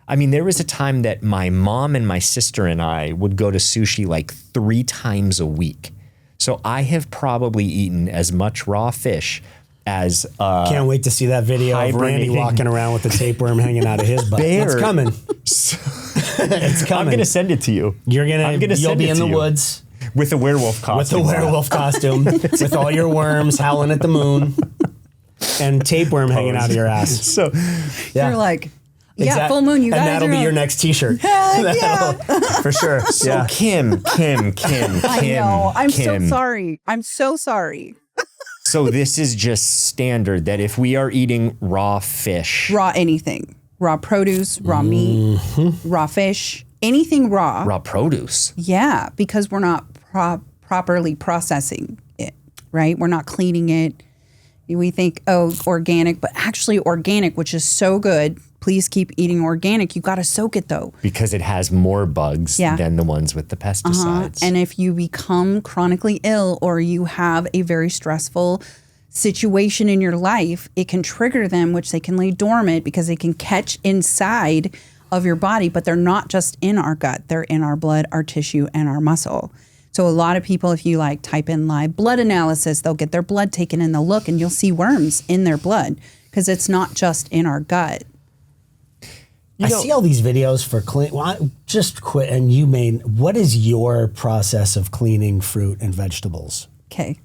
I mean, there was a time that my mom and my sister and I would go to sushi like 3 times a week. So I have probably eaten as much raw fish as can't wait to see that video of Randy walking around with the tapeworm hanging out of his butt. It's coming. It's coming. I'm gonna send it to you. You'll be in the woods with a werewolf costume. With all your worms howling at the moon and tapeworm hanging out of your ass. So you're like, full moon. You guys, and that'll be your next T-shirt. For sure. So Kim. I know. I'm so sorry. I'm so sorry. So this is just standard that if we are eating raw fish. Raw anything. Raw produce, raw meat, raw fish, anything raw. Raw produce? Yeah, because we're not properly processing it, right? We're not cleaning it. We think, organic, but actually organic, which is so good. Please keep eating organic. You got to soak it though. Because it has more bugs than the ones with the pesticides. And if you become chronically ill or you have a very stressful situation in your life, it can trigger them, which they can lay dormant because they can catch inside of your body, but they're not just in our gut. They're in our blood, our tissue, and our muscle. So a lot of people, if you like type in live blood analysis, they'll get their blood taken and they'll look and you'll see worms in their blood because it's not just in our gut. I see all these videos for clean. Well, just quit. And what is your process of cleaning fruit and vegetables? Okay.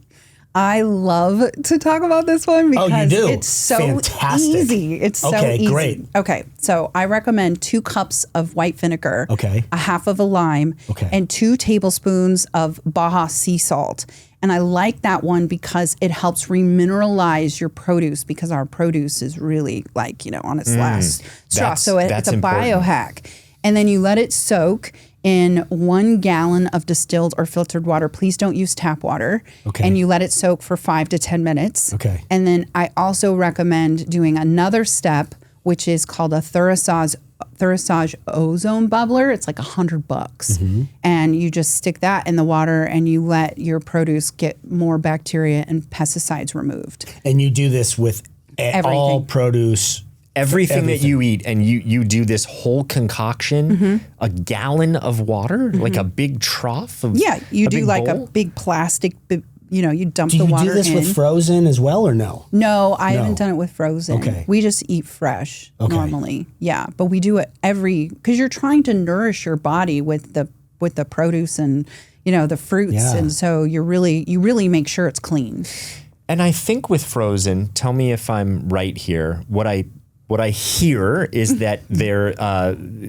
I love to talk about this one because it's so easy. It's so easy. Great. Okay, so I recommend 2 cups of white vinegar, a half of a lime, and 2 tablespoons of Baja sea salt. And I like that one because it helps remineralize your produce because our produce is really on its last straw. So it's a biohack. And then you let it soak in 1 gallon of distilled or filtered water. Please don't use tap water. And you let it soak for 5 to 10 minutes. And then I also recommend doing another step, which is called a Therasage ozone bubbler. It's like $100. And you just stick that in the water and you let your produce get more bacteria and pesticides removed. And you do this with all produce. Everything that you eat, and you do this whole concoction, a gallon of water, like a big trough of you do like bowl? A big plastic, you dump the water in. Do you do this with frozen as well or no? No, I haven't done it with frozen. We just eat fresh normally. Yeah, but we do it because you're trying to nourish your body with the produce and the fruits, and so you really make sure it's clean. And I think with frozen, tell me if I'm right here. What I hear is that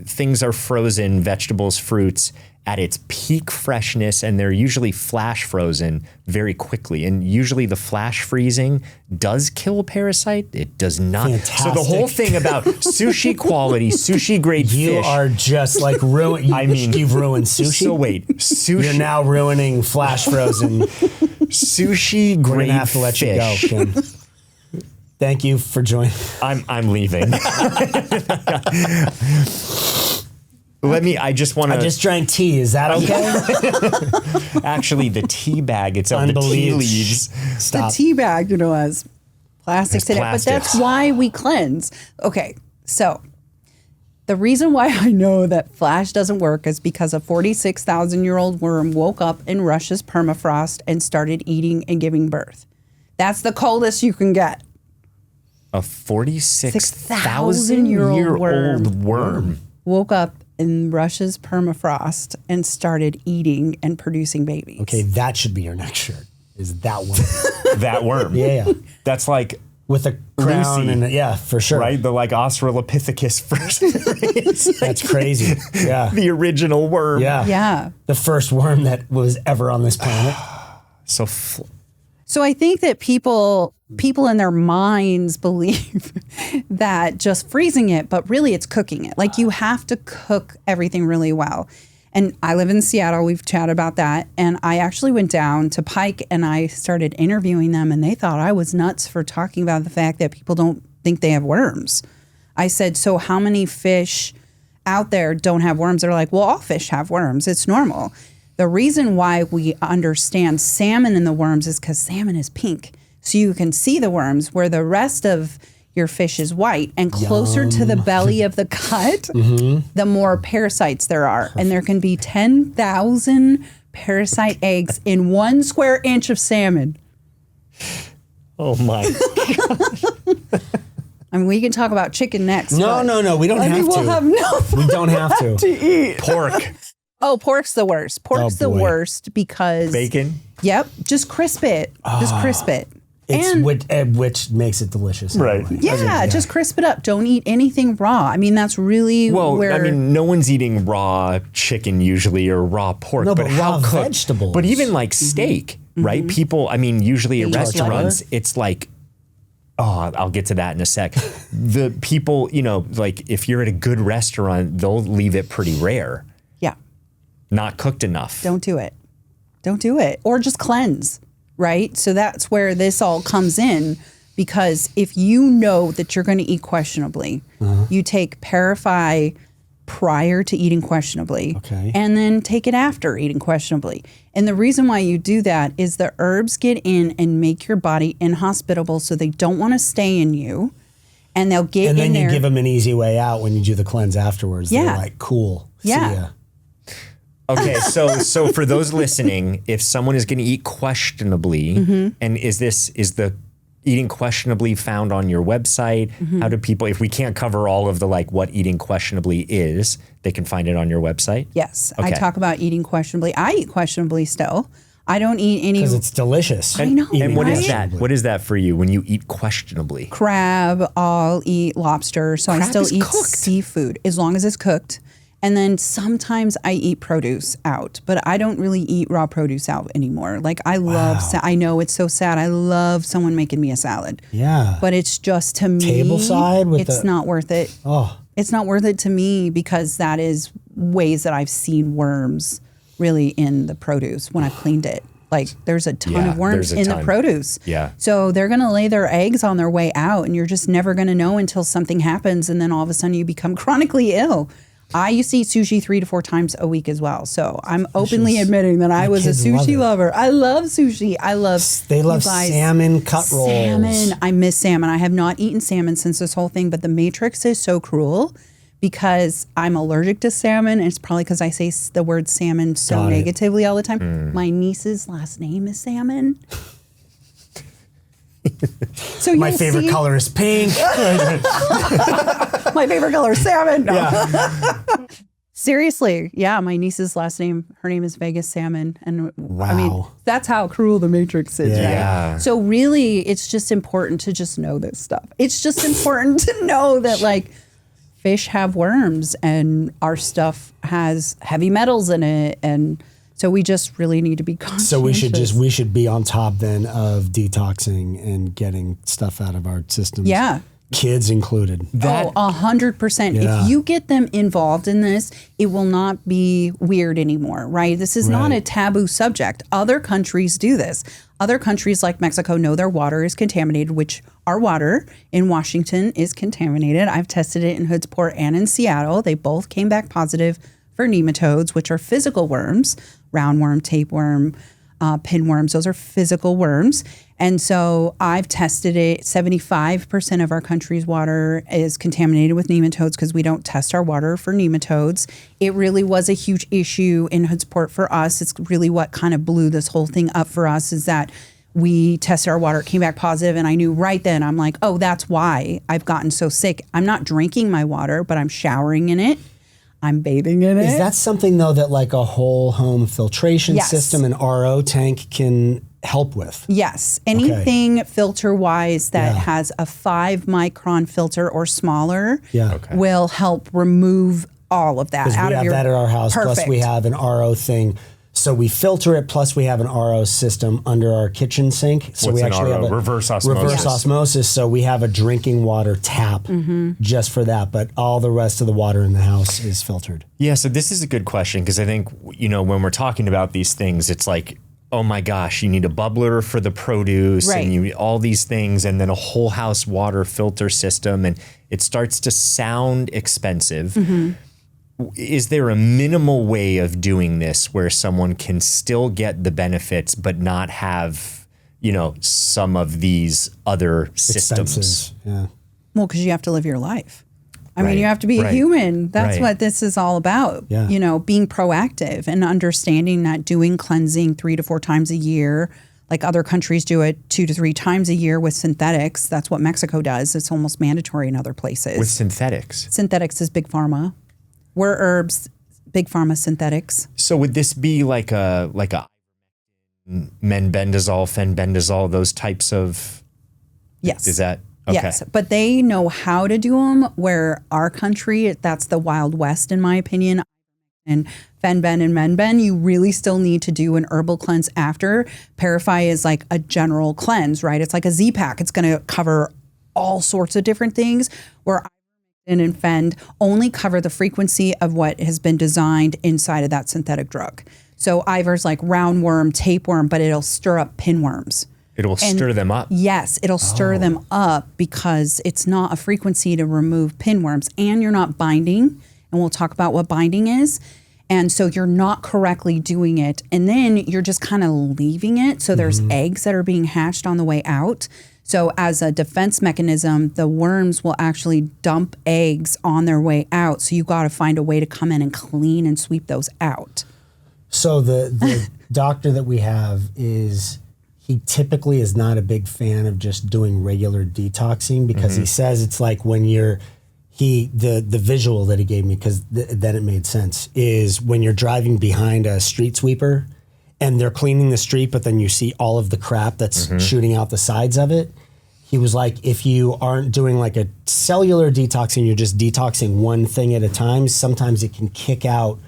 things are frozen, vegetables, fruits, at its peak freshness, and they're usually flash frozen very quickly. And usually the flash freezing does kill a parasite. It does not. Fantastic. So the whole thing about sushi quality, sushi grade fish. You are just like ruined. You've ruined sushi. So wait, sushi. You're now ruining flash frozen. Sushi grade fish. We're gonna have to let you go, Kim. Thank you for joining. I'm leaving. I just drank tea. Is that okay? Actually, the tea bag, it's of the tea leaves. Stop. The tea bag, has plastics in it, but that's why we cleanse. Okay, so the reason why I know that flash doesn't work is because a 46,000-year-old worm woke up in Russia's permafrost and started eating and giving birth. That's the coldest you can get. A 46,000-year-old worm woke up in Russia's permafrost and started eating and producing babies. Okay, that should be your next shirt. Is that worm? That worm. Yeah. That's like with a crown Lucy, and for sure. Right? The Australopithecus first. That's crazy. Yeah. The original worm. Yeah. The first worm that was ever on this planet. So I think that people in their minds believe that just freezing it, but really it's cooking it. Like you have to cook everything really well. And I live in Seattle. We've chatted about that. And I actually went down to Pike and I started interviewing them and they thought I was nuts for talking about the fact that people don't think they have worms. I said, so how many fish out there don't have worms? They're like, well, all fish have worms. It's normal. The reason why we understand salmon and the worms is because salmon is pink. So you can see the worms where the rest of your fish is white and closer to the belly of the gut, the more parasites there are. Perfect. And there can be 10,000 parasite eggs in 1 square inch of salmon. Oh my gosh. I mean, we can talk about chicken next. No. We don't have to. We'll have nothing we don't have to eat. Pork. Oh, pork's the worst. Pork's the worst because... Bacon? Yep. Just crisp it. Just crisp it. Which makes it delicious. Right. Yeah, just crisp it up. Don't eat anything raw. I mean, that's really no one's eating raw chicken usually or raw pork. No, but raw cooked? Vegetables. But even like steak, right? People, usually at restaurants, it's like... Oh, I'll get to that in a sec. The people, like if you're at a good restaurant, they'll leave it pretty rare. Yeah. Not cooked enough. Don't do it. Or just cleanse, right? So that's where this all comes in because if you know that you're going to eat questionably, you take Parafy prior to eating questionably and then take it after eating questionably. And the reason why you do that is the herbs get in and make your body inhospitable so they don't want to stay in you. and they'll get And in then there. you give them an easy way out when you do the cleanse afterwards. Yeah. They're like, cool. Yeah. See ya. Okay, so for those listening, if someone is going to eat questionably, and is the eating questionably found on your website? How do people, if we can't cover all of the like what eating questionably is, they can find it on your website? Yes, Okay. I talk about eating questionably. I eat questionably still. I don't eat any Because it's delicious. I know, And what is right? that? What is that for you when you eat questionably? crab. I'll eat lobster. So I Crab still is eat cooked. seafood as long as it's cooked. And then sometimes I eat produce out, but I don't really eat raw produce out anymore. Like I love, I know it's so sad. I love someone making me a salad, Yeah. but it's just to me, Tableside with it's the- not worth it. Oh, It's not worth it to me because that is ways that I've seen worms really in the produce when I've cleaned it. Like there's a ton Yeah, of worms there's a in the ton. produce. Yeah. So they're going to lay their eggs on their way out and you're just never going to know until something happens. And then all of a sudden you become chronically ill. I used to eat sushi 3 to 4 times a week as well. So I'm openly admitting that I was a kids love sushi it. lover. I love sushi. I love they love you guys, salmon cut rolls. Salmon. I miss salmon. I have not eaten salmon since this whole thing, but the Matrix is so cruel because I'm allergic to salmon. And it's probably because I say the word salmon so Got it. negatively all the time. My niece's last name is Salmon. So My you'll favorite see- color is pink. My favorite color is salmon. No. Yeah. Seriously, yeah, my niece's last name, her name is Vegas Salmon. And I mean, Wow. that's how cruel the Matrix is, Yeah. right? So really, it's just important to just know this stuff. It's just important to know that like fish have worms and our stuff has heavy metals in it. And so we just really need to be conscious. So we should be on top then of detoxing and getting stuff out of our systems. Yeah. Kids included. 100%. Yeah. If you get them involved in this, it will not be weird anymore, right? This is not a Right. taboo subject. Other countries do this. Other countries like Mexico know their water is contaminated, which our water in Washington is contaminated. I've tested it in Hoodsport and in Seattle. They both came back positive for nematodes, which are physical worms, roundworm, tapeworm, pinworms. Those are physical worms. And so I've tested it. 75% of our country's water is contaminated with nematodes because we don't test our water for nematodes. It really was a huge issue in Hoodsport for us. It's really what kind of blew this whole thing up for us is that we tested our water, it came back positive, and I knew right then, I'm like, oh, that's why I've gotten so sick. I'm not drinking my water, but I'm showering in it. I'm bathing in it. Is that something though that like a whole home filtration Yes. system, an RO tank can help with? Yes. Anything filter wise that Yeah. has a 5 micron filter or smaller Yeah. Okay. will help remove all of that Because out we of have your that at our house. Perfect. Plus we have an RO thing. So we filter it. Plus we have an RO system under our kitchen sink. So What's we an actually RO? have a Reverse osmosis. Reverse osmosis. So we have a drinking water tap just for that. But all the rest of the water in the house is filtered. Yeah, so this is a good question because I think, you know, when we're talking about these things, it's like, oh my gosh, you need a bubbler for the produce Right. and you all these things and then a whole house water filter system and it starts to sound expensive. Is there a minimal way of doing this where someone can still get the benefits but not have, you know, some of these other systems? Expensive. Yeah. Well, because you have to live your life. I mean, Right, you have to be a right, human. That's right. what this is all about. Yeah. You know, being proactive and understanding that doing cleansing 3 to 4 times a year, like other countries do it 2 to 3 times a year with synthetics. That's what Mexico does. It's almost mandatory in other places. With synthetics. Synthetics is big pharma. We're herbs, big pharma synthetics. So would this be like a menbendazole, fenbendazole, those types of, Yes. is that? Okay. Yes, but they know how to do them, where our country, that's the Wild West, in my opinion. And Fenben and Menben, you really still need to do an herbal cleanse after. Parafy is like a general cleanse, right? It's like a Z-Pack. It's going to cover all sorts of different things, where and Fend only cover the frequency of what has been designed inside of that synthetic drug. So Ivor's like roundworm, tapeworm, but it'll stir up pinworms. It will stir them up. Yes, it'll stir them up because it's not a frequency to remove pinworms, and you're not binding. And we'll talk about what binding is. And so you're not correctly doing it. And then you're just kind of leaving it. So there's eggs that are being hatched on the way out. So as a defense mechanism, the worms will actually dump eggs on their way out. So you got to find a way to come in and clean and sweep those out. So the doctor that we have he typically is not a big fan of just doing regular detoxing because he says it's like when the visual that he gave me, because then it made sense, is when you're driving behind a street sweeper and they're cleaning the street, but then you see all of the crap that's shooting out the sides of it. He was like, if you aren't doing like a cellular detoxing, you're just detoxing one thing at a time, sometimes it can kick out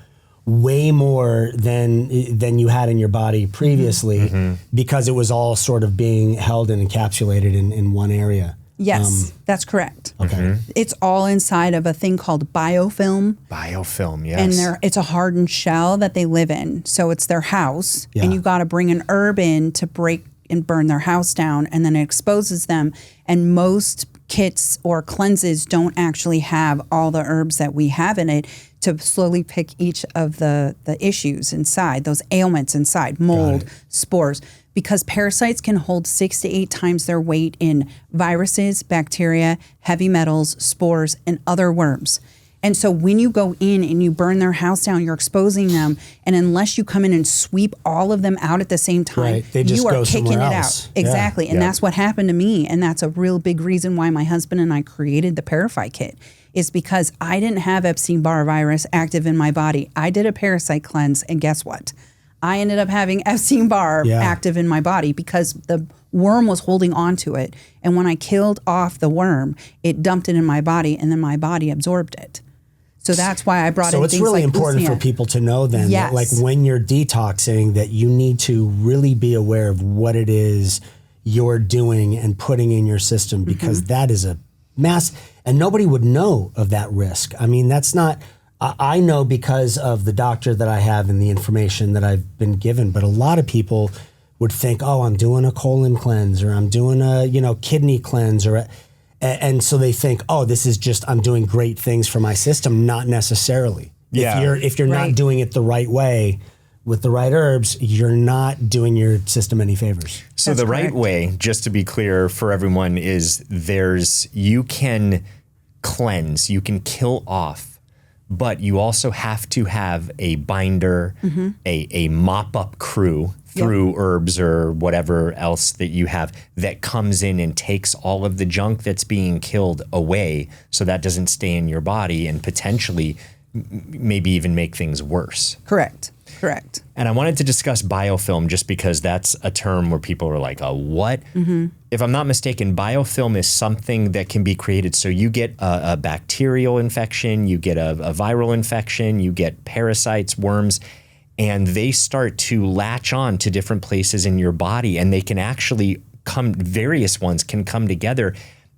way more than you had in your body previously because it was all sort of being held and encapsulated in one area. Yes, that's correct. Okay. It's all inside of a thing called biofilm. Biofilm, yes. And it's a hardened shell that they live in. So it's their house. Yeah. And you got to bring an herb in to break and burn their house down. And then it exposes them. And most kits or cleanses don't actually have all the herbs that we have in it to slowly pick each of the issues inside, those ailments inside, mold, spores. Because parasites can hold 6 to 8 times their weight in viruses, bacteria, heavy metals, spores, and other worms. And so when you go in and you burn their house down, you're exposing them. And unless you come in and sweep all of them out at the same time, they just you are go kicking it somewhere else. out. Exactly. Yeah. And that's what happened to me. And that's a real big reason why my husband and I created the Parafite Kit, is because I didn't have Epstein-Barr virus active in my body. I did a parasite cleanse, and guess what? I ended up having Epstein-Barr active in my body because the worm was holding on to it. And when I killed off the worm, it dumped it in my body, and then my body absorbed it. So that's why I brought in things like So it's really important for people to know then that like when you're detoxing, that you need to really be aware of what it is you're doing and putting in your system, because that is a mass, and nobody would know of that risk. I mean, that's not, I know because of the doctor that I have and the information that I've been given, but a lot of people would think, oh, I'm doing a colon cleanse, or I'm doing a, kidney cleanse, and so they think, oh, this is just, I'm doing great things for my system. Not necessarily. Yeah. If you're not doing it the right way with the right herbs, you're not doing your system any favors. So That's the right correct. way, just to be clear for everyone, is you can cleanse, you can kill off, but you also have to have a binder, a mop-up crew through herbs or whatever else that you have that comes in and takes all of the junk that's being killed away, so that doesn't stay in your body and potentially maybe even make things worse. Correct. And I wanted to discuss biofilm just because that's a term where people are like, what? If I'm not mistaken, biofilm is something that can be created. So you get a bacterial infection, you get a viral infection, you get parasites, worms, and they start to latch on to different places in your body, and they can actually various ones can come together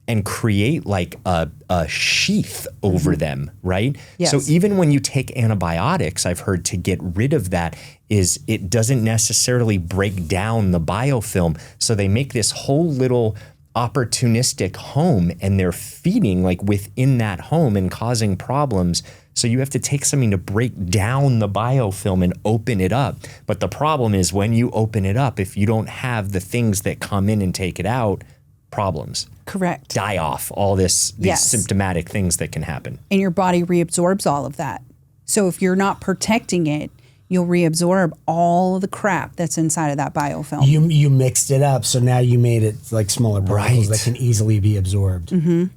and create like a sheath over them, right? Yes. So even when you take antibiotics, I've heard to get rid of that is it doesn't necessarily break down the biofilm. So they make this whole little opportunistic home, and they're feeding like within that home and causing problems. So you have to take something to break down the biofilm and open it up. But the problem is when you open it up, if you don't have the things that come in and take it out, problems. Correct. Die off, all these symptomatic things that can happen. And your body reabsorbs all of that. So if you're not protecting it, you'll reabsorb all of the crap that's inside of that biofilm. You mixed it up, so now you made it like smaller particles that can easily be absorbed.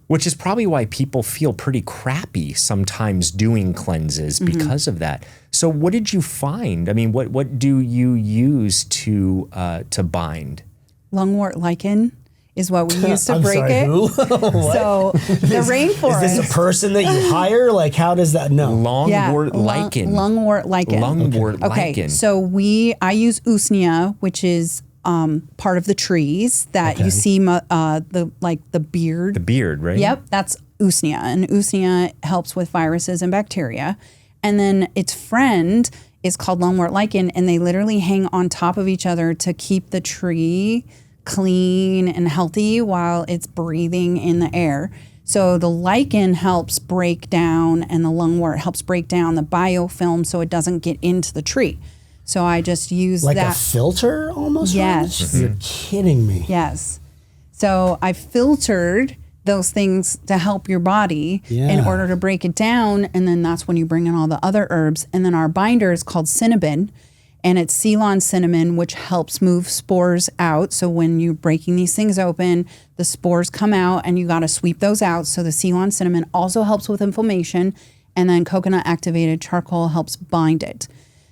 Which is probably why people feel pretty crappy sometimes doing cleanses because of that. So what did you find? I mean, what do you use to bind? Lungwort lichen is what we use to I'm break sorry, it. who? So the rainforest. Is this a person that you hire? Like, how does that? No. Lungwort lichen. Lungwort lichen. Lungwort lichen. Okay, so I use usnea, which is part of the trees that you see the beard. The beard, right? Yep, that's usnea, and usnea helps with viruses and bacteria. And then its friend is called lungwort lichen, and they literally hang on top of each other to keep the tree clean and healthy while it's breathing in the air. So the lichen helps break down, and the lungwort helps break down the biofilm so it doesn't get into the tree. So I just use like that. a filter almost? Yes. You're kidding me. Yes. So I filtered those things to help your body in order to break it down. And then that's when you bring in all the other herbs. And then our binder is called cinnamon, and it's Ceylon cinnamon, which helps move spores out. So when you're breaking these things open, the spores come out and you got to sweep those out. So the Ceylon cinnamon also helps with inflammation. And then coconut activated charcoal helps bind it.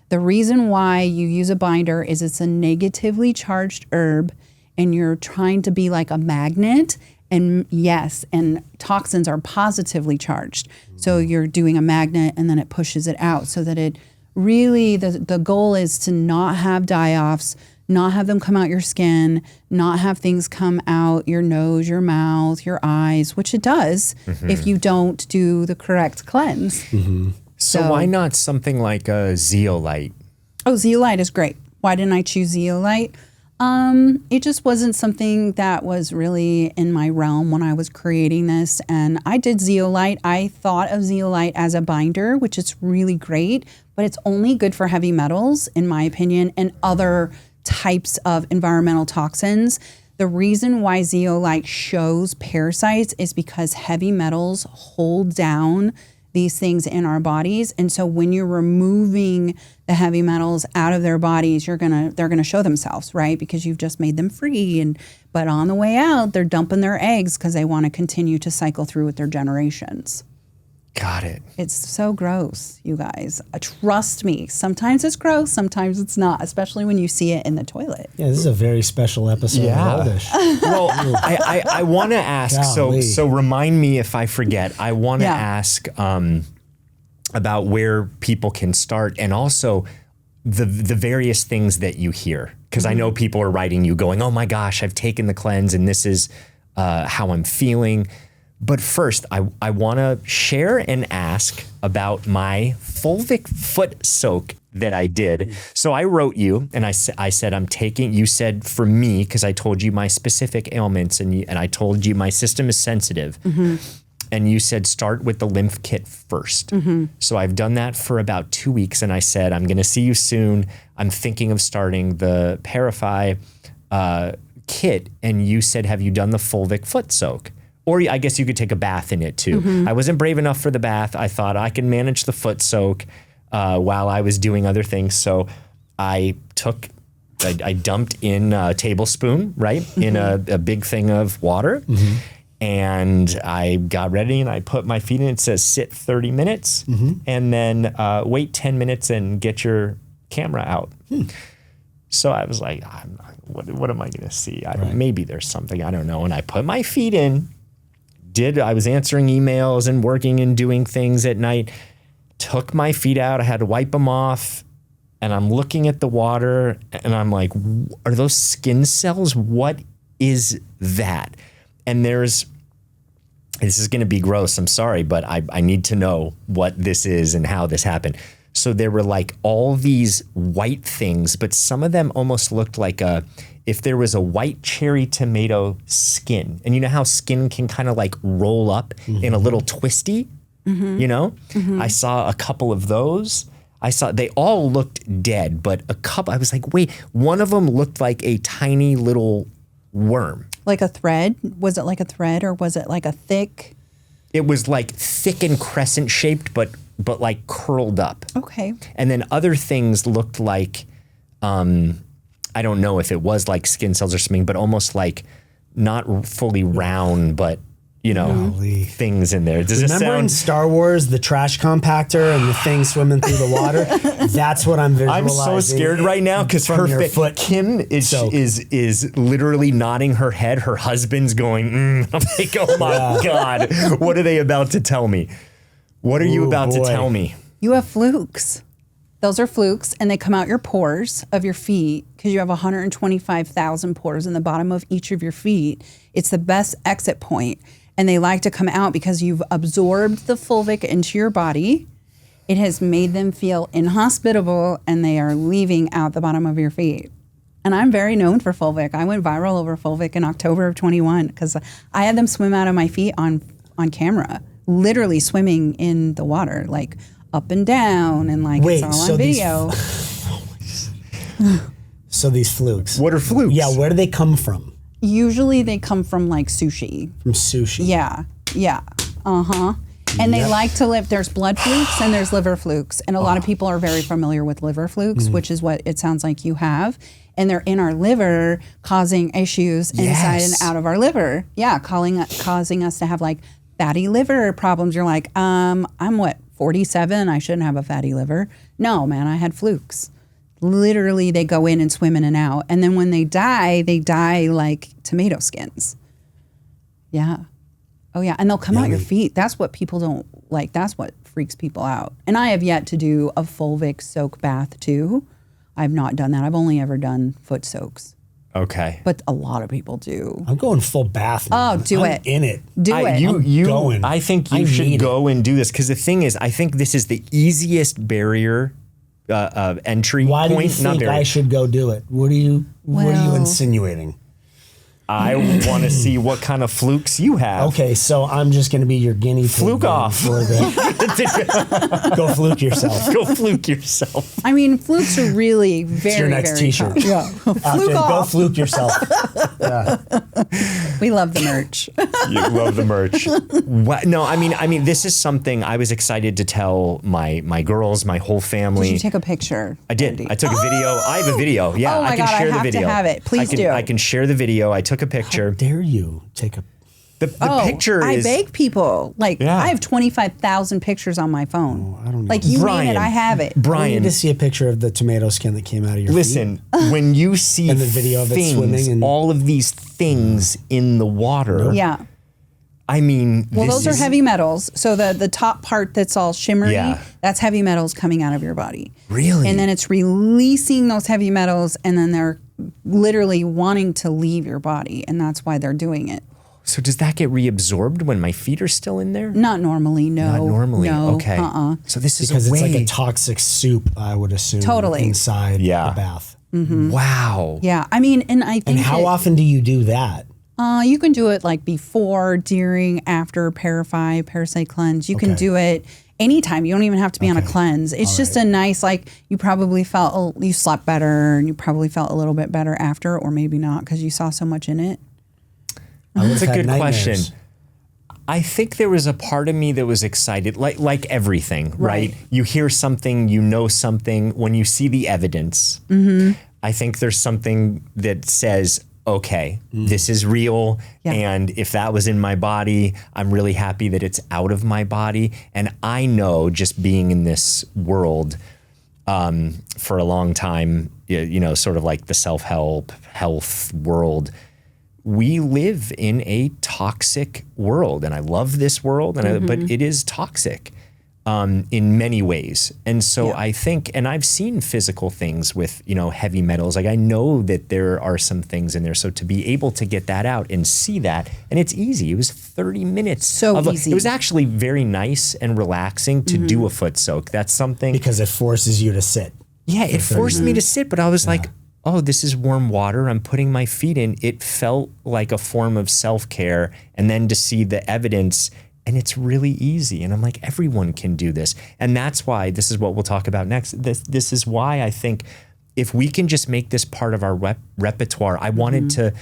The reason why you use a binder is it's a negatively charged herb and you're trying to be like a magnet. And yes, and toxins are positively charged. So you're doing a magnet and then it pushes it out so that it really, the goal is to not have die-offs, not have them come out your skin, not have things come out your nose, your mouth, your eyes, which it does if you don't do the correct cleanse. So why not something like a zeolite? Oh, zeolite is great. Why didn't I choose zeolite? It just wasn't something that was really in my realm when I was creating this. And I did zeolite. I thought of zeolite as a binder, which is really great, but it's only good for heavy metals, in my opinion, and other types of environmental toxins. The reason why zeolite shows parasites is because heavy metals hold down these things in our bodies. And so when you're removing the heavy metals out of their bodies, they're gonna show themselves, right? Because you've just made them free. But on the way out, they're dumping their eggs because they want to continue to cycle through with their generations. Got it. It's so gross, you guys. Trust me. Sometimes it's gross, sometimes it's not, especially when you see it in the toilet. Yeah, this is a very special episode of Oldish. Well, I want to ask, so remind me if I forget, I want to ask about where people can start and also the various things that you hear. Because I know people are writing you going, oh my gosh, I've taken the cleanse and this is how I'm feeling. But first, I want to share and ask about my fulvic foot soak that I did. So I wrote you and I said, I'm taking, you said for me, because I told you my specific ailments and I told you my system is sensitive. And you said, start with the lymph kit first. So I've done that for about 2 weeks. And I said, I'm going to see you soon. I'm thinking of starting the Parify kit. And you said, have you done the fulvic foot soak? Or I guess you could take a bath in it too. I wasn't brave enough for the bath. I thought I can manage the foot soak while I was doing other things. So I dumped in a tablespoon, right, in a big thing of water. And I got ready and I put my feet in. It says sit 30 minutes and then wait 10 minutes and get your camera out. So I was like, what am I going to see? Maybe there's something, I don't know. And I put my feet in. I was answering emails and working and doing things at night, took my feet out. I had to wipe them off and I'm looking at the water and I'm like, are those skin cells? What is that? And this is going to be gross. I'm sorry, but I need to know what this is and how this happened. So there were like all these white things, but some of them almost looked like if there was a white cherry tomato skin. And you know how skin can kind of like roll up in a little twisty, you know? I saw a couple of those. They all looked dead, but a couple, I was like, wait, one of them looked like a tiny little worm. Like a thread? Was it like a thread or was it like a thick? It was like thick and crescent shaped, but like curled up. Okay. And then other things looked like, I don't know if it was like skin cells or something, but almost like not fully round, but you know, things in there. Does Remember in Star Wars, the trash compactor and the thing swimming through the water? That's what I'm visualizing. I'm so scared right now because her foot, Kim is literally nodding her head. Her husband's going, I'm like, oh my God, what are they about to tell me? What are you about to tell me? You have flukes. Those are flukes, and they come out your pores of your feet because you have 125,000 pores in the bottom of each of your feet. It's the best exit point, and they like to come out because you've absorbed the fulvic into your body. It has made them feel inhospitable, and they are leaving out the bottom of your feet. And I'm very known for fulvic. I went viral over fulvic in October of 21 because I had them swim out of my feet on camera, literally swimming in the water, like up and down, and like it's all on video. So these flukes. What are flukes? Yeah, where do they come from? Usually they come from like sushi. From sushi. Yeah. And they like to live, there's blood flukes and there's liver flukes. And a lot of people are very familiar with liver flukes, which is what it sounds like you have. And they're in our liver causing issues inside and out of our liver. Yeah, causing us to have like fatty liver problems. You're like, I'm 47? I shouldn't have a fatty liver. No, man, I had flukes. Literally, they go in and swim in and out. And then when they die like tomato skins. Yeah. Oh, yeah. And they'll come out your feet. That's what people don't like. That's what freaks people out. And I have yet to do a fulvic soak bath, too. I've not done that. I've only ever done foot soaks. Okay. But a lot of people do. I'm going full bath, man. Oh, do I'm it. in it. Do it. Going. I think you should go and do this because the thing is, I think this is the easiest barrier entry Why point. do you think I should go do it? What are you insinuating? I want to see what kind of flukes you have. Okay, so I'm just going to be your guinea pig. Fluke off. For the go fluke yourself. Go fluke yourself. I mean, flukes are really very, It's your next very T-shirt. common. Yeah. Fluke off. Go fluke yourself. We love the merch. You love the merch. What? No, I mean, this is something I was excited to tell my girls, my whole family. Did you take a picture? I did. Andy? I took a video. I have a video. Yeah, Oh my I can God, share I the have to video. have it. Please do. I can share the video. I took a picture. Dare you take a? The picture I is. beg people. Like, Yeah. I have 25,000 pictures on my phone. I don't know. Like, you Brian, name it, I have it. I need Brian, to see a picture of the tomato skin that came out of your feet. listen. When you see And the video of it things, swimming and- all of these things in the water. Yeah. I mean, Well, this those are is- heavy metals. So the top part that's all shimmery, Yeah. that's heavy metals coming out of your body. Really? And then it's releasing those heavy metals, and then they're literally wanting to leave your body, and that's why they're doing it. So does that get reabsorbed when my feet are still in there? Not normally, no. Not normally. No, Okay. So this is Because a way. it's like a toxic soup, I would assume. Totally. Inside Yeah. the bath. Wow. Yeah, I mean, and I think And how often do you do that? you can do it like before, during, after parasite cleanse. You can Okay. do it anytime. You don't even have to be on a cleanse. It's just a nice, like, you probably felt, you slept better, and you probably felt a little bit better after, or maybe not because you saw so much in it. That's a had good nightmares. question. I think there was a part of me that was excited, like everything, right? You hear something, you know something. When you see the evidence, I think there's something that says, okay, this is real. Yeah. And if that was in my body, I'm really happy that it's out of my body. And I know, just being in this world for a long time, you know, sort of like the self-help, health world, we live in a toxic world, and I love this world, and but it is toxic in many ways. And so I think, and I've seen physical things with, you know, heavy metals. Like, I know that there are some things in there. So to be able to get that out and see that, and it's easy. It was 30 minutes. So easy. It was actually very nice and relaxing to do a foot soak. That's something. Because it forces you to sit. Yeah, it forced me to sit, but I was like, oh, this is warm water. I'm putting my feet in. It felt like a form of self-care. And then to see the evidence, and it's really easy. And I'm like, everyone can do this. And that's why, this is what we'll talk about next. This is why I think if we can just make this part of our repertoire, I wanted to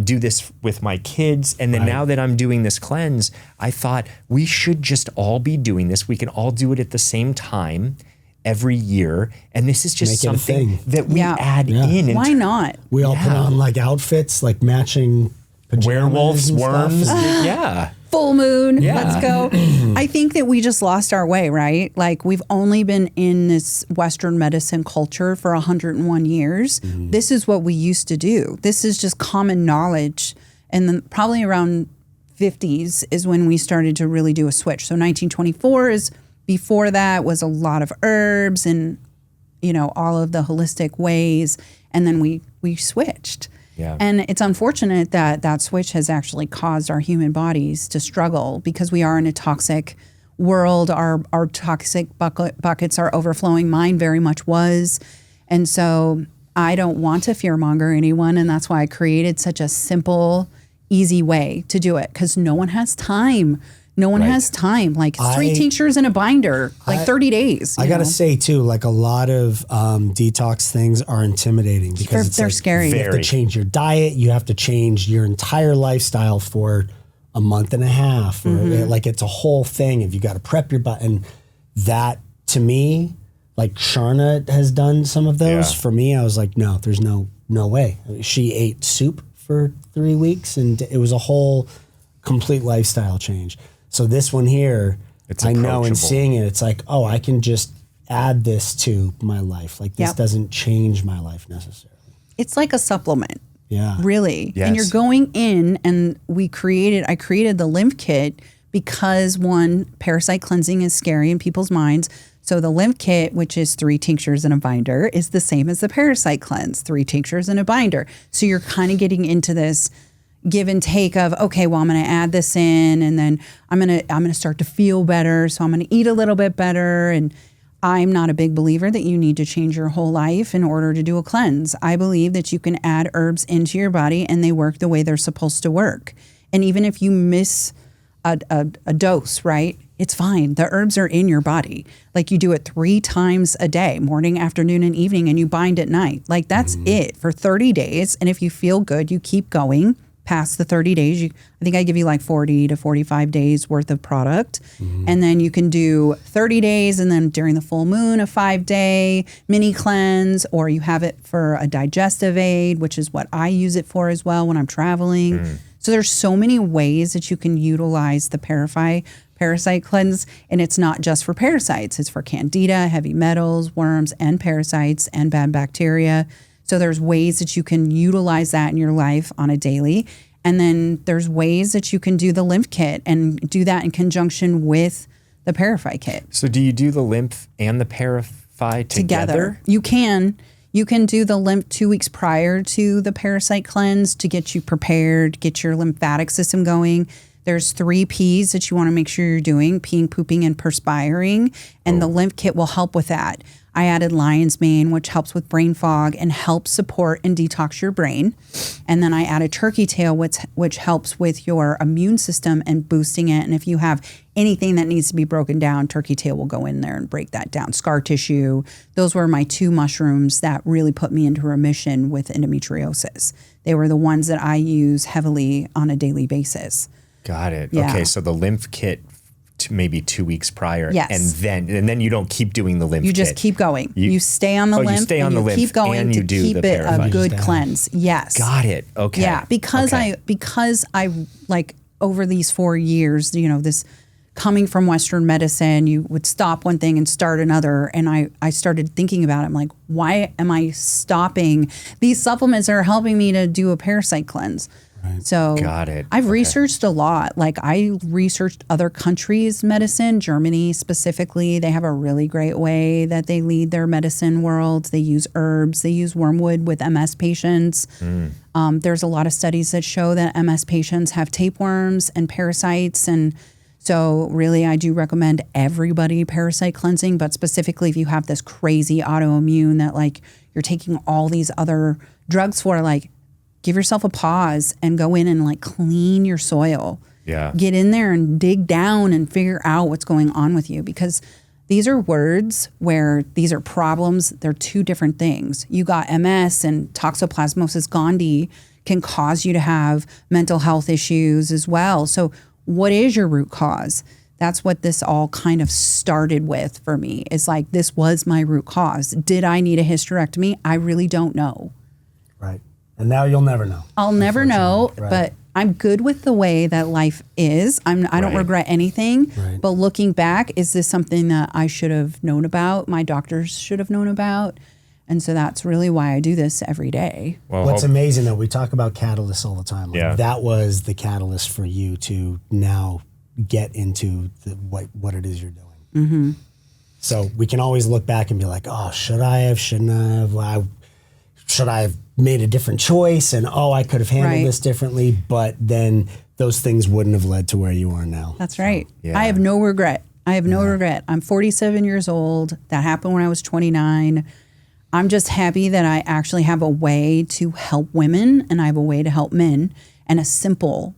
do this with my kids. And then now that I'm doing this cleanse, I thought we should just all be doing this. We can all do it at the same time every year, and this is just Make it a something thing. that we add in. Why not? We all put on like outfits, like matching pajamas Werewolves, and worms, stuff. yeah. Full moon, Yeah. let's go. I think that we just lost our way, right? Like, we've only been in this Western medicine culture for 101 years. This is what we used to do. This is just common knowledge. And then probably around 50s is when we started to really do a switch. So 1924 is, before that was a lot of herbs and, you know, all of the holistic ways. And then we switched. Yeah. And it's unfortunate that that switch has actually caused our human bodies to struggle because we are in a toxic world. Our toxic buckets are overflowing. Mine very much was. And so I don't want to fearmonger anyone. And that's why I created such a simple, easy way to do it, because no one has time. No one has time. Like 3 tinctures in a binder, like 30 days. I got to say too, like a lot of detox things are intimidating because they're scary. You have to change your diet. You have to change your entire lifestyle for a month and a half. Or like it's a whole thing. If you got to prep your body, and that to me, like Sharna has done some of those. For me, I was like, no, there's no way. She ate soup for 3 weeks, and it was a whole complete lifestyle change. So this one here, I know in seeing it, it's like, oh, I can just add this to my life. Like this doesn't change my life necessarily. It's like a supplement. Yeah. Really. Yes. And you're going in, and I created the lymph kit because one, parasite cleansing is scary in people's minds. So the lymph kit, which is 3 tinctures in a binder, is the same as the parasite cleanse, 3 tinctures in a binder. So you're kind of getting into this give and take of, okay, well, I'm going to add this in, and then I'm going to start to feel better. So I'm going to eat a little bit better. And I'm not a big believer that you need to change your whole life in order to do a cleanse. I believe that you can add herbs into your body and they work the way they're supposed to work. And even if you miss a dose, right? It's fine. The herbs are in your body. Like you do it 3 times a day, morning, afternoon, and evening, and you bind at night. Like that's it for 30 days. And if you feel good, you keep going past the 30 days. I think I give you like 40 to 45 days worth of product. And then you can do 30 days, and then during the full moon, a 5-day mini cleanse, or you have it for a digestive aid, which is what I use it for as well when I'm traveling. So there's so many ways that you can utilize the parasite cleanse, and it's not just for parasites. It's for candida, heavy metals, worms, and parasites, and bad bacteria. So there's ways that you can utilize that in your life on a daily. And then there's ways that you can do the lymph kit and do that in conjunction with the parasite kit. So do you do the lymph and the parasite together? You can do the lymph 2 weeks prior to the parasite cleanse to get you prepared, get your lymphatic system going. There's 3 P's that you want to make sure you're doing: peeing, pooping, and perspiring. And the lymph kit will help with that. I added lion's mane, which helps with brain fog and helps support and detox your brain. And then I added turkey tail, which helps with your immune system and boosting it. And if you have anything that needs to be broken down, turkey tail will go in there and break that down. Scar tissue. Those were my 2 mushrooms that really put me into remission with endometriosis. They were the ones that I use heavily on a daily basis. Got it. Yeah. Okay, so the lymph kit maybe 2 weeks prior. Yes. And then you don't keep doing the lymph kit. You just keep going. You stay on the lymph. You stay on the lymph keep going and you to do keep the it a parasite. good cleanse. Yes. Got it. Okay. Yeah, because I like over these 4 years, this coming from Western medicine, you would stop one thing and start another. And I started thinking about it. I'm like, why am I stopping these supplements that are helping me to do a parasite cleanse? Right. So got it. I've researched a lot. Like I researched other countries' medicine, Germany specifically. They have a really great way that they lead their medicine world. They use herbs. They use wormwood with MS patients. There's a lot of studies that show that MS patients have tapeworms and parasites. And so really I do recommend everybody parasite cleansing, but specifically if you have this crazy autoimmune that like you're taking all these other drugs for, like, give yourself a pause and go in and like clean your soil. Yeah. Get in there and dig down and figure out what's going on with you, because these are words where these are problems. They're 2 different things. You got MS, and toxoplasmosis gondii can cause you to have mental health issues as well. So what is your root cause? That's what this all kind of started with for me. Is like, this was my root cause. Did I need a hysterectomy? I really don't know. Right. And now you'll never know. I'll never know, right. But I'm good with the way that life is. I don't regret anything. Right. But looking back, is this something that I should have known about? My doctors should have known about. And so that's really why I do this every day. Well, what's amazing, though, we talk about catalysts all the time. Like that was the catalyst for you to now get into what it is you're doing. Mm-hmm. So we can always look back and be like, oh, should I have, shouldn't I have? Should I have made a different choice? And, I could have handled this differently. But then those things wouldn't have led to where you are now. That's right. I have no regret. I'm 47 years old. That happened when I was 29. I'm just happy that I actually have a way to help women, and I have a way to help men. and a simple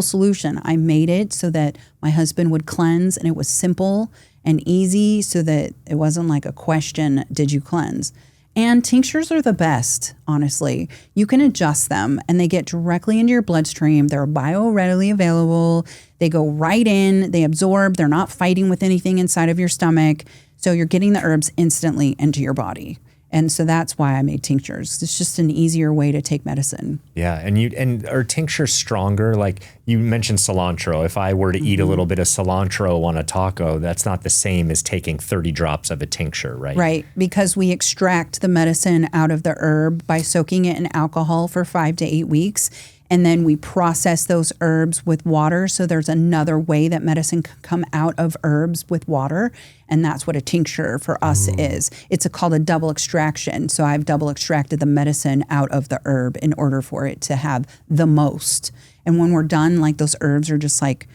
solution. I made it so that my husband would cleanse, and it was simple and easy so that it wasn't like a question, did you cleanse? And tinctures are the best, honestly. You can adjust them and they get directly into your bloodstream. They're bio-readily available. They go right in, they absorb, they're not fighting with anything inside of your stomach. So you're getting the herbs instantly into your body. And so that's why I made tinctures. It's just an easier way to take medicine. Yeah, and are tinctures stronger? Like you mentioned cilantro. If I were to eat a little bit of cilantro on a taco, that's not the same as taking 30 drops of a tincture, right? Right, because we extract the medicine out of the herb by soaking it in alcohol for 5 to 8 weeks. And then we process those herbs with water. So there's another way that medicine can come out of herbs with water. And that's what a tincture for us is. It's called a double extraction. So I've double extracted the medicine out of the herb in order for it to have the most. And when we're done, like those herbs are just like,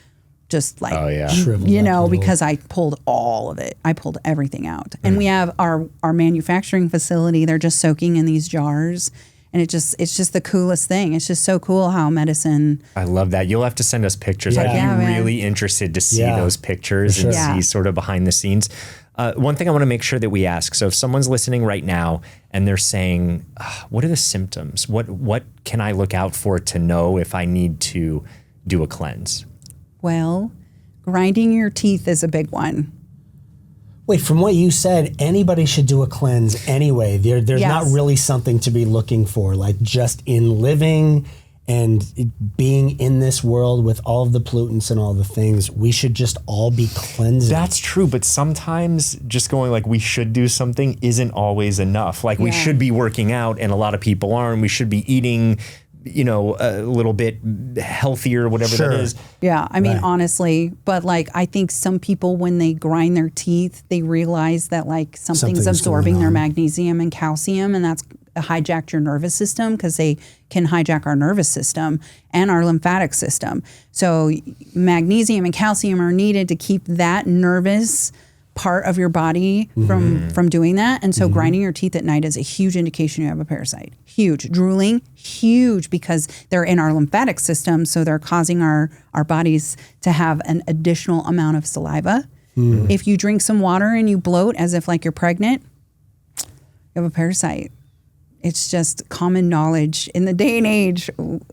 oh, yeah. you know, because I pulled all of it. I pulled everything out. And we have our manufacturing facility. They're just soaking in these jars. And it's just the coolest thing. It's just so cool how medicine. I love that. You'll have to send us pictures. Yeah. I'd be man. really interested to see those pictures and Yeah. see sort of behind the scenes. One thing I want to make sure that we ask. So if someone's listening right now and they're saying, what are the symptoms? What can I look out for to know if I need to do a cleanse? Well, grinding your teeth is a big one. Wait, from what you said, anybody should do a cleanse anyway. There's Yes. not really something to be looking for, like just in living and being in this world with all of the pollutants and all the things. We should just all be cleansing. That's true, but sometimes just going like we should do something isn't always enough. Like we should be working out and a lot of people aren't. We should be eating, you know, a little bit healthier, whatever that is. Yeah, I mean, honestly, but like I think some people when they grind their teeth, they realize that like something's absorbing going their on. magnesium and calcium, and that's hijacked your nervous system because they can hijack our nervous system and our lymphatic system. So magnesium and calcium are needed to keep that nervous part of your body from doing that. And so grinding your teeth at night is a huge indication you have a parasite. Huge. Drooling, huge, because they're in our lymphatic system. So they're causing our bodies to have an additional amount of saliva. If you drink some water and you bloat as if like you're pregnant, you have a parasite. It's just common knowledge in the day and age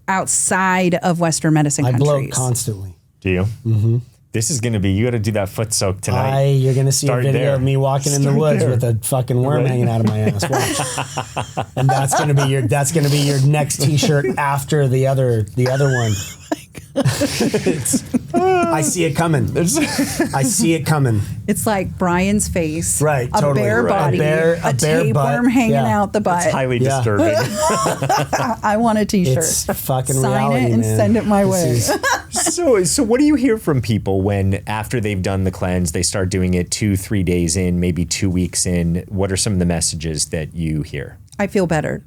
outside of Western medicine I countries. bloat constantly. Do you? Mm-hmm. This is going to be, you got to do that foot soak tonight. You're going to see Start a video there. of me walking in the Start woods there. with a fucking worm hanging out of my ass. Watch. And that's going to be your next t-shirt after the other one. I see it coming. I see it coming. It's like Brian's face. Right, A totally. bare Right. body. A bare butt. tapeworm hanging Yeah. out the butt. It's highly Yeah. disturbing. I want a t-shirt. It's fucking Sign reality, it and man. send it my way. This is- So what do you hear from people when after they've done the cleanse, they start doing it 2-3 days in, maybe 2 weeks in? What are some of the messages that you hear? I feel better.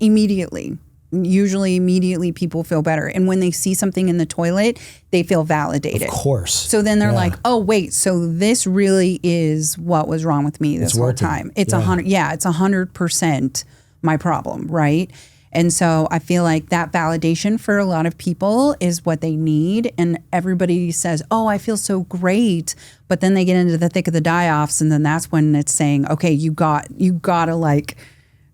Immediately. Usually immediately people feel better. And when they see something in the toilet, they feel validated. Of course. So then they're like, oh, wait, so this really is what was wrong with me this whole working. time. It's 100% my problem, right? And so I feel like that validation for a lot of people is what they need. And everybody says, oh, I feel so great. But then they get into the thick of the die-offs. And then that's when it's saying, okay, you gotta like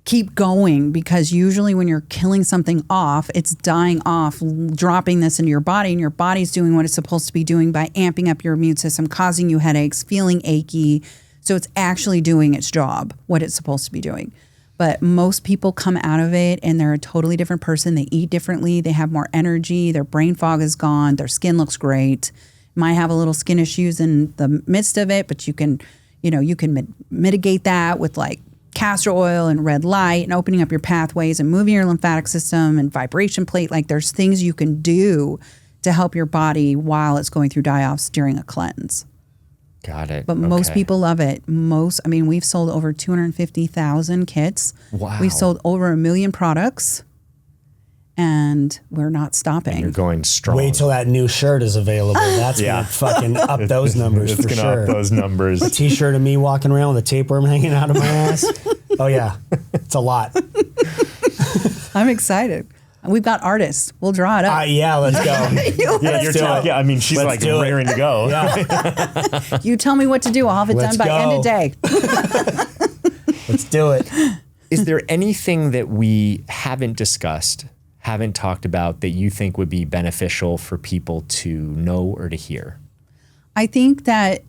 keep going, because usually when you're killing something off, it's dying off, dropping this into your body, and your body's doing what it's supposed to be doing by amping up your immune system, causing you headaches, feeling achy. So it's actually doing its job, what it's supposed to be doing. But most people come out of it and they're a totally different person. They eat differently. They have more energy. Their brain fog is gone. Their skin looks great. Might have a little skin issues in the midst of it, but you can mitigate that with like castor oil and red light and opening up your pathways and moving your lymphatic system and vibration plate. Like there's things you can do to help your body while it's going through die-offs during a cleanse. Got it. But most people love it. We've sold over 250,000 kits. Wow. We've sold over 1 million products, and we're not stopping. You're going strong. Wait till that new shirt is available. That's Yeah. gonna fucking up those numbers It's for gonna sure. up those numbers. A t-shirt of me walking around with a tapeworm hanging out of my ass. Oh yeah, it's a lot. I'm excited. We've got artists. We'll draw it up. Yeah, let's go. I mean, she's Let's like do it. raring to go. Yeah. You tell me what to do. I'll have it Let's done by end of day. Let's do it. Is there anything that we haven't discussed, haven't talked about that you think would be beneficial for people to know or to hear? I think that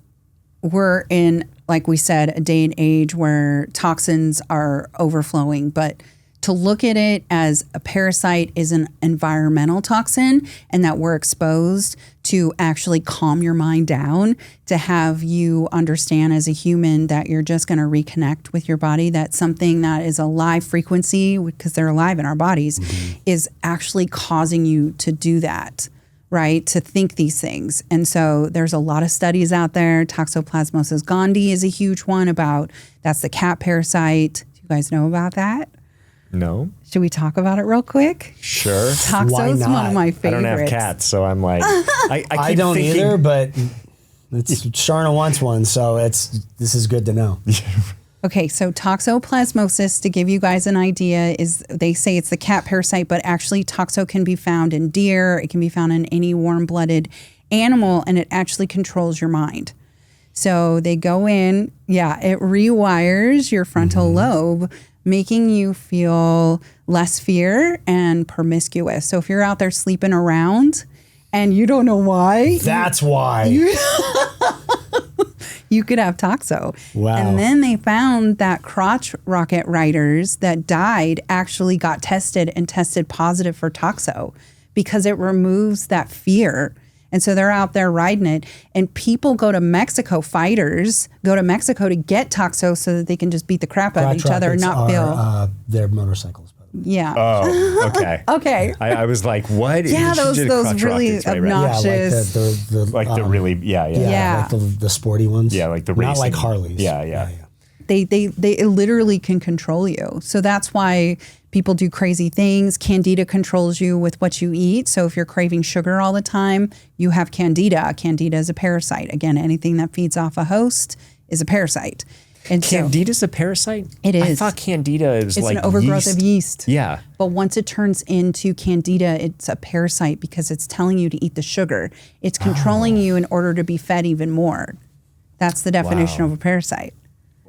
we're in, like we said, a day and age where toxins are overflowing, but to look at it as a parasite is an environmental toxin and that we're exposed to actually calm your mind down, to have you understand as a human that you're just going to reconnect with your body, that something that is a live frequency, because they're alive in our bodies, is actually causing you to do that, right? To think these things. And so there's a lot of studies out there. Toxoplasmosis gondii is a huge one about, that's the cat parasite. Do you guys know about that? No. Should we talk about it real quick? Sure. Toxo's one of my favorites. I don't have cats, so I'm like, I I don't either, but Sharna wants one, so this is good to know. Okay, so toxoplasmosis, to give you guys an idea, is they say it's the cat parasite, but actually toxo can be found in deer. It can be found in any warm-blooded animal, and it actually controls your mind. So they go in, it rewires your frontal lobe, making you feel less fear and promiscuous. So if you're out there sleeping around and you don't know why. That's why. You could have toxo. Wow. And then they found that crotch rocket riders that died actually got tested and tested positive for toxo because it removes that fear. And so they're out there riding it. And people go to Mexico, fighters go to Mexico to get toxo so that they can just beat the crap out of each other and not feel. Their motorcycles. Yeah. Oh, okay. Okay. I was like, what? Yeah, those really rockets, right? obnoxious. Like Like the really, Yeah. like the sporty ones. Yeah, like the Not racing. like Harleys. Yeah. They literally can control you. So that's why people do crazy things. Candida controls you with what you eat. So if you're craving sugar all the time, you have candida. Candida is a parasite. Again, anything that feeds off a host is a parasite. And Candida's a parasite? It is. I thought Candida is it's like an overgrowth of yeast. Yeah. But once it turns into Candida, it's a parasite because it's telling you to eat the sugar. It's controlling you in order to be fed even more. That's the definition of a parasite.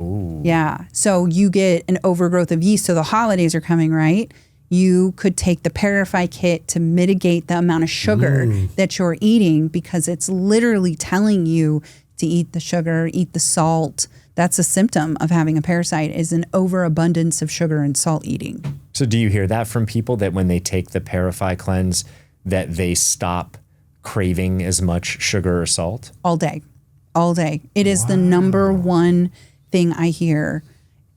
Ooh. Yeah. So you get an overgrowth of yeast. So the holidays are coming, right? You could take the Parify kit to mitigate the amount of sugar that you're eating because it's literally telling you to eat the sugar, eat the salt. That's a symptom of having a parasite, is an overabundance of sugar and salt eating. So do you hear that from people that when they take the Parify cleanse that they stop craving as much sugar or salt? All day. It is the number one thing I hear.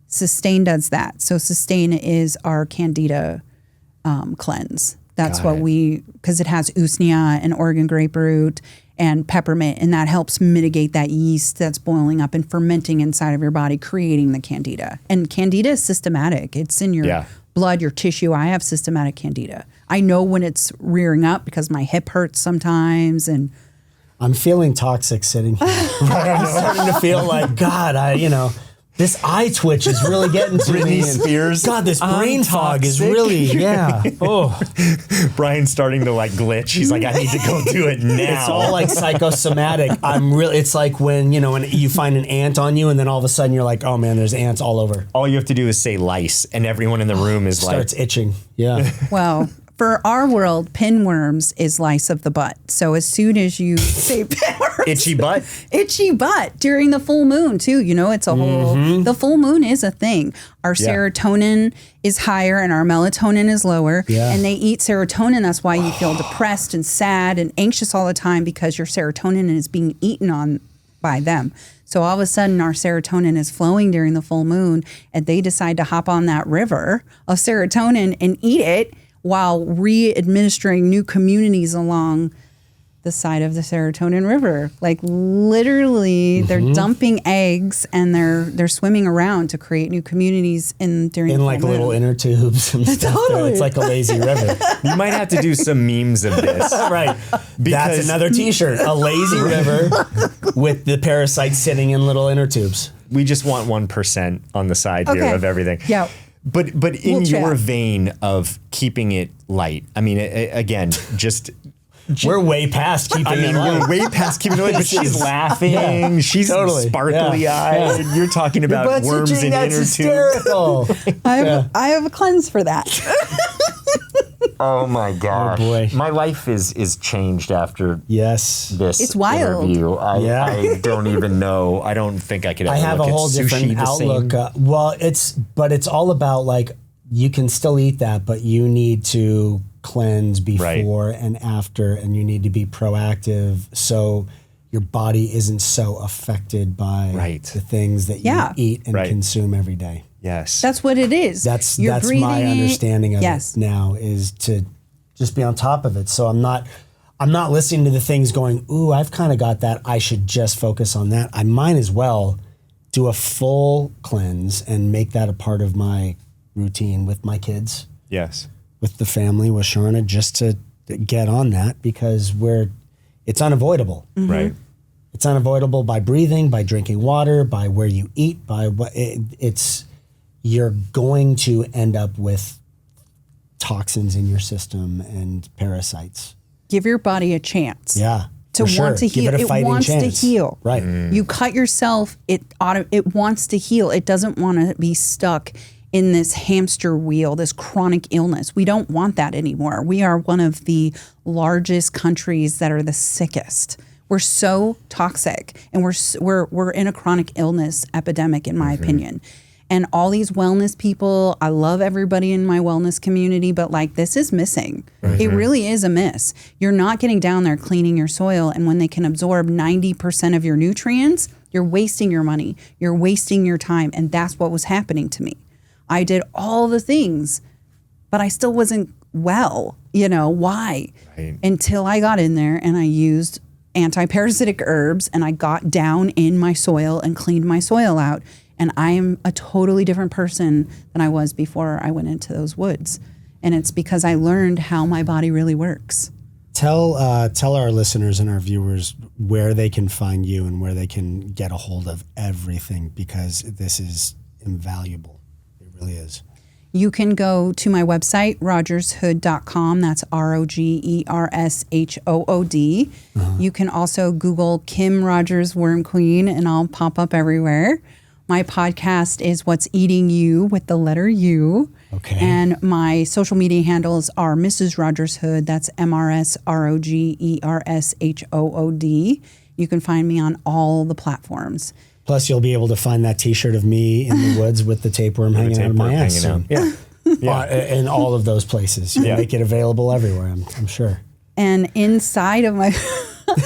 Sustain does that. So Sustain is our Candida cleanse. That's because it has usnea and Oregon grapefruit and peppermint, and that helps mitigate that yeast that's boiling up and fermenting inside of your body, creating the Candida. And Candida is systematic. It's in your blood, your tissue. I have systematic Candida. I know when it's rearing up because my hip hurts sometimes, and I'm feeling toxic sitting here. I'm starting to feel like, God, this eye twitch is really getting to me. Britney Spears. God, this brain fog is really, Brian's starting to like glitch. He's like, I need to go do it now. It's all like psychosomatic. It's like when you find an ant on you and then all of a sudden you're like, oh man, there's ants all over. All you have to do is say lice and everyone in the room is starts itching. Yeah. Well, for our world, pinworms is lice of the butt. So as soon as you say pinworms, itchy butt during the full moon too. It's a whole. The full moon is a thing. Our serotonin is higher and our melatonin is lower. Yeah. And they eat serotonin. That's why you feel depressed and sad and anxious all the time, because your serotonin is being eaten on by them. So all of a sudden our serotonin is flowing during the full moon, and they decide to hop on that river of serotonin and eat it, while re-administering new communities along the side of the serotonin river. Like literally, they're dumping eggs and they're swimming around to create new communities during like little inner tubes and stuff. Totally. It's like a lazy river. You might have to do some memes of this. Right. That's another t-shirt. A lazy river with the parasites sitting in little inner tubes. We just want 1% on the side here of everything. Yeah. But in We'll your chat. vein of keeping it light, I mean, again, just We're way past keeping I mean, it light. we're way past keeping it light, but she's laughing. Yeah, She's totally. sparkly eyed. Yeah. You're talking about Butt worms itching, in that's inner tubes. hysterical. I have a cleanse for that. Oh my gosh. boy. My life is changed after Yes. this It's wild. interview. Yeah. I don't even know. I don't think I could ever I have a look at whole sushi different the outlook. same. Well, it's all about like you can still eat that, but you need to cleanse before and after, and you need to be proactive so your body isn't so affected by the things that you eat and consume every day. Yes. That's what it is. That's You're my breathing it. understanding of it now, is to just be on top of it. So I'm not listening to the things going, ooh, I've kind of got that. I should just focus on that. I might as well do a full cleanse and make that a part of my routine with my kids, Yes. with the family, with Sharna, just to get on that, because it's unavoidable. Right. It's unavoidable by breathing, by drinking water, by where you eat, by what you're going to end up with toxins in your system and parasites. Give your body a chance. Yeah. To for want to sure. heal. Give it a fighting wants chance. to heal. Right. You cut yourself, it wants to heal. It doesn't want to be stuck in this hamster wheel, this chronic illness. We don't want that anymore. We are one of the largest countries that are the sickest. We're so toxic, and we're in a chronic illness epidemic, in my opinion. And all these wellness people, I love everybody in my wellness community, but like this is missing. It really is a miss. You're not getting down there cleaning your soil, and when they can absorb 90% of your nutrients, you're wasting your money, you're wasting your time, and that's what was happening to me. I did all the things, but I still wasn't well. You know, why? Right. Until I got in there and I used anti-parasitic herbs and I got down in my soil and cleaned my soil out. And I am a totally different person than I was before I went into those woods. And it's because I learned how my body really works. Tell our listeners and our viewers where they can find you and where they can get a hold of everything, because this is invaluable. It really is. You can go to my website, rogershood.com. That's ROGERSHOOD. You can also Google Kim Rogers Worm Queen, and I'll pop up everywhere. My podcast is What's Eating You, with the letter U. Okay. And my social media handles are Mrs. Rogers Hood. That's MRSROGERSHOOD. You can find me on all the platforms. Plus, you'll be able to find that T-shirt of me in the woods with the tapeworm hanging out of my ass soon. Yeah. In all of those places. You make it available everywhere, I'm sure. And inside of my...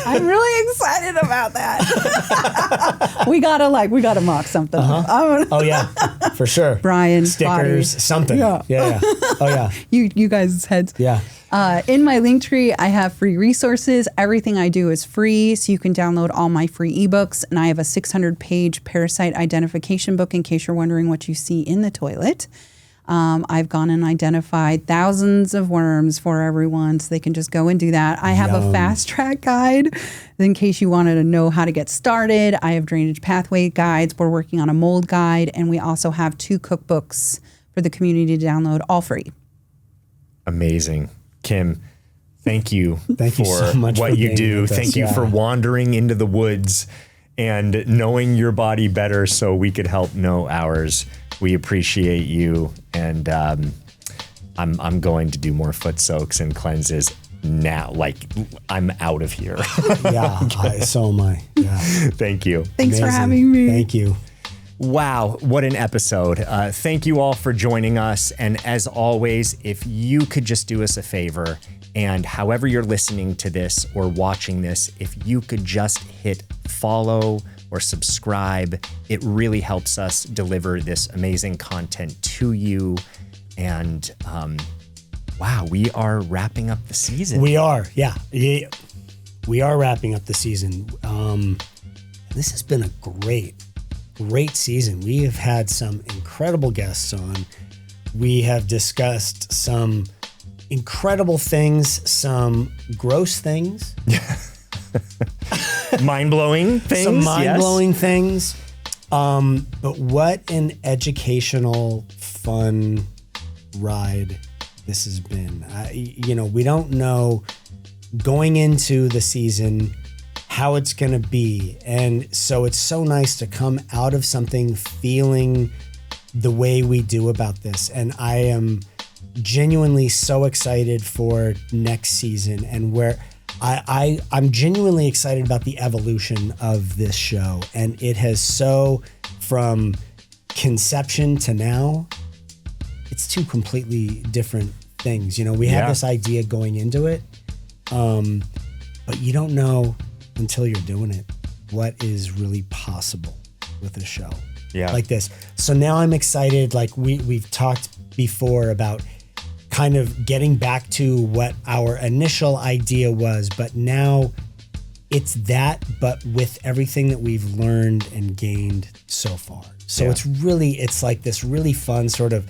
I'm really excited about that. we gotta mock something. Oh yeah, for sure. Brian, stickers, body. something. Yeah. Oh yeah. You guys' heads. Yeah. In my link tree, I have free resources. Everything I do is free, so you can download all my free ebooks. And I have a 600-page parasite identification book in case you're wondering what you see in the toilet. I've gone and identified thousands of worms for everyone, so they can just go and do that. I have a fast track guide in case you wanted to know how to get started. I have drainage pathway guides. We're working on a mold guide, and we also have 2 cookbooks for the community to download, all free. Amazing. Kim, thank you Thank for you so much what for you being do. with us. Thank you for wandering into the woods and knowing your body better so we could help know ours. We appreciate you, and I'm going to do more foot soaks and cleanses now. Like, I'm out of here. So am I. Yeah. Thank you. Thanks for having me. Thank you. Wow, what an episode. Thank you all for joining us. And as always, if you could just do us a favor, and however you're listening to this or watching this, if you could just hit follow or subscribe, it really helps us deliver this amazing content to you. And wow, we are wrapping up the season. We are, yeah. We are wrapping up the season. This has been a great season. We have had some incredible guests on. We have discussed some incredible things, some gross things. Mind-blowing things. Some mind-blowing things. But what an educational, fun ride this has been. We don't know going into the season how it's going to be. And so it's so nice to come out of something feeling the way we do about this. And I am genuinely so excited for next season, and where I'm genuinely excited about the evolution of this show. And it has from conception to now, it's two completely different things. We have this idea going into it, but you don't know until you're doing it what is really possible with a show like this. So now I'm excited. Like we've talked before about kind of getting back to what our initial idea was, but now it's that, but with everything that we've learned and gained so far. So it's like this really fun sort of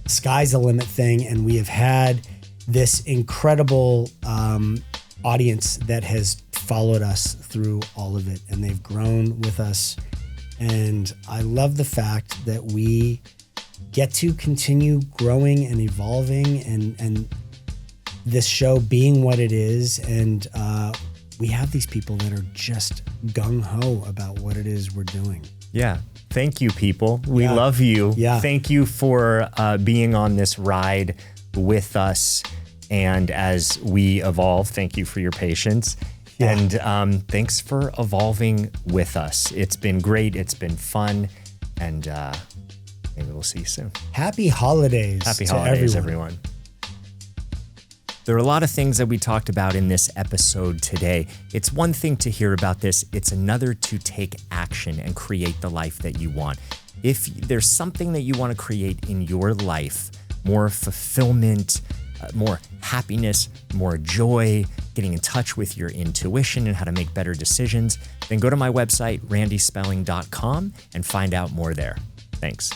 sky's the limit thing. And we have had this incredible audience that has followed us through all of it, and they've grown with us. And I love the fact that we get to continue growing and evolving, and this show being what it is. And we have these people that are just gung-ho about what it is we're doing. Yeah. Thank you, people. We love you. Yeah. Thank you for being on this ride with us. And as we evolve, thank you for your patience. Yeah. And thanks for evolving with us. It's been great. It's been fun. And maybe we'll see you soon. Happy holidays. Happy holidays, everyone. There are a lot of things that we talked about in this episode today. It's one thing to hear about this. It's another to take action and create the life that you want. If there's something that you want to create in your life, more fulfillment, more happiness, more joy, getting in touch with your intuition and how to make better decisions, then go to my website, randyspelling.com, and find out more there. Thanks.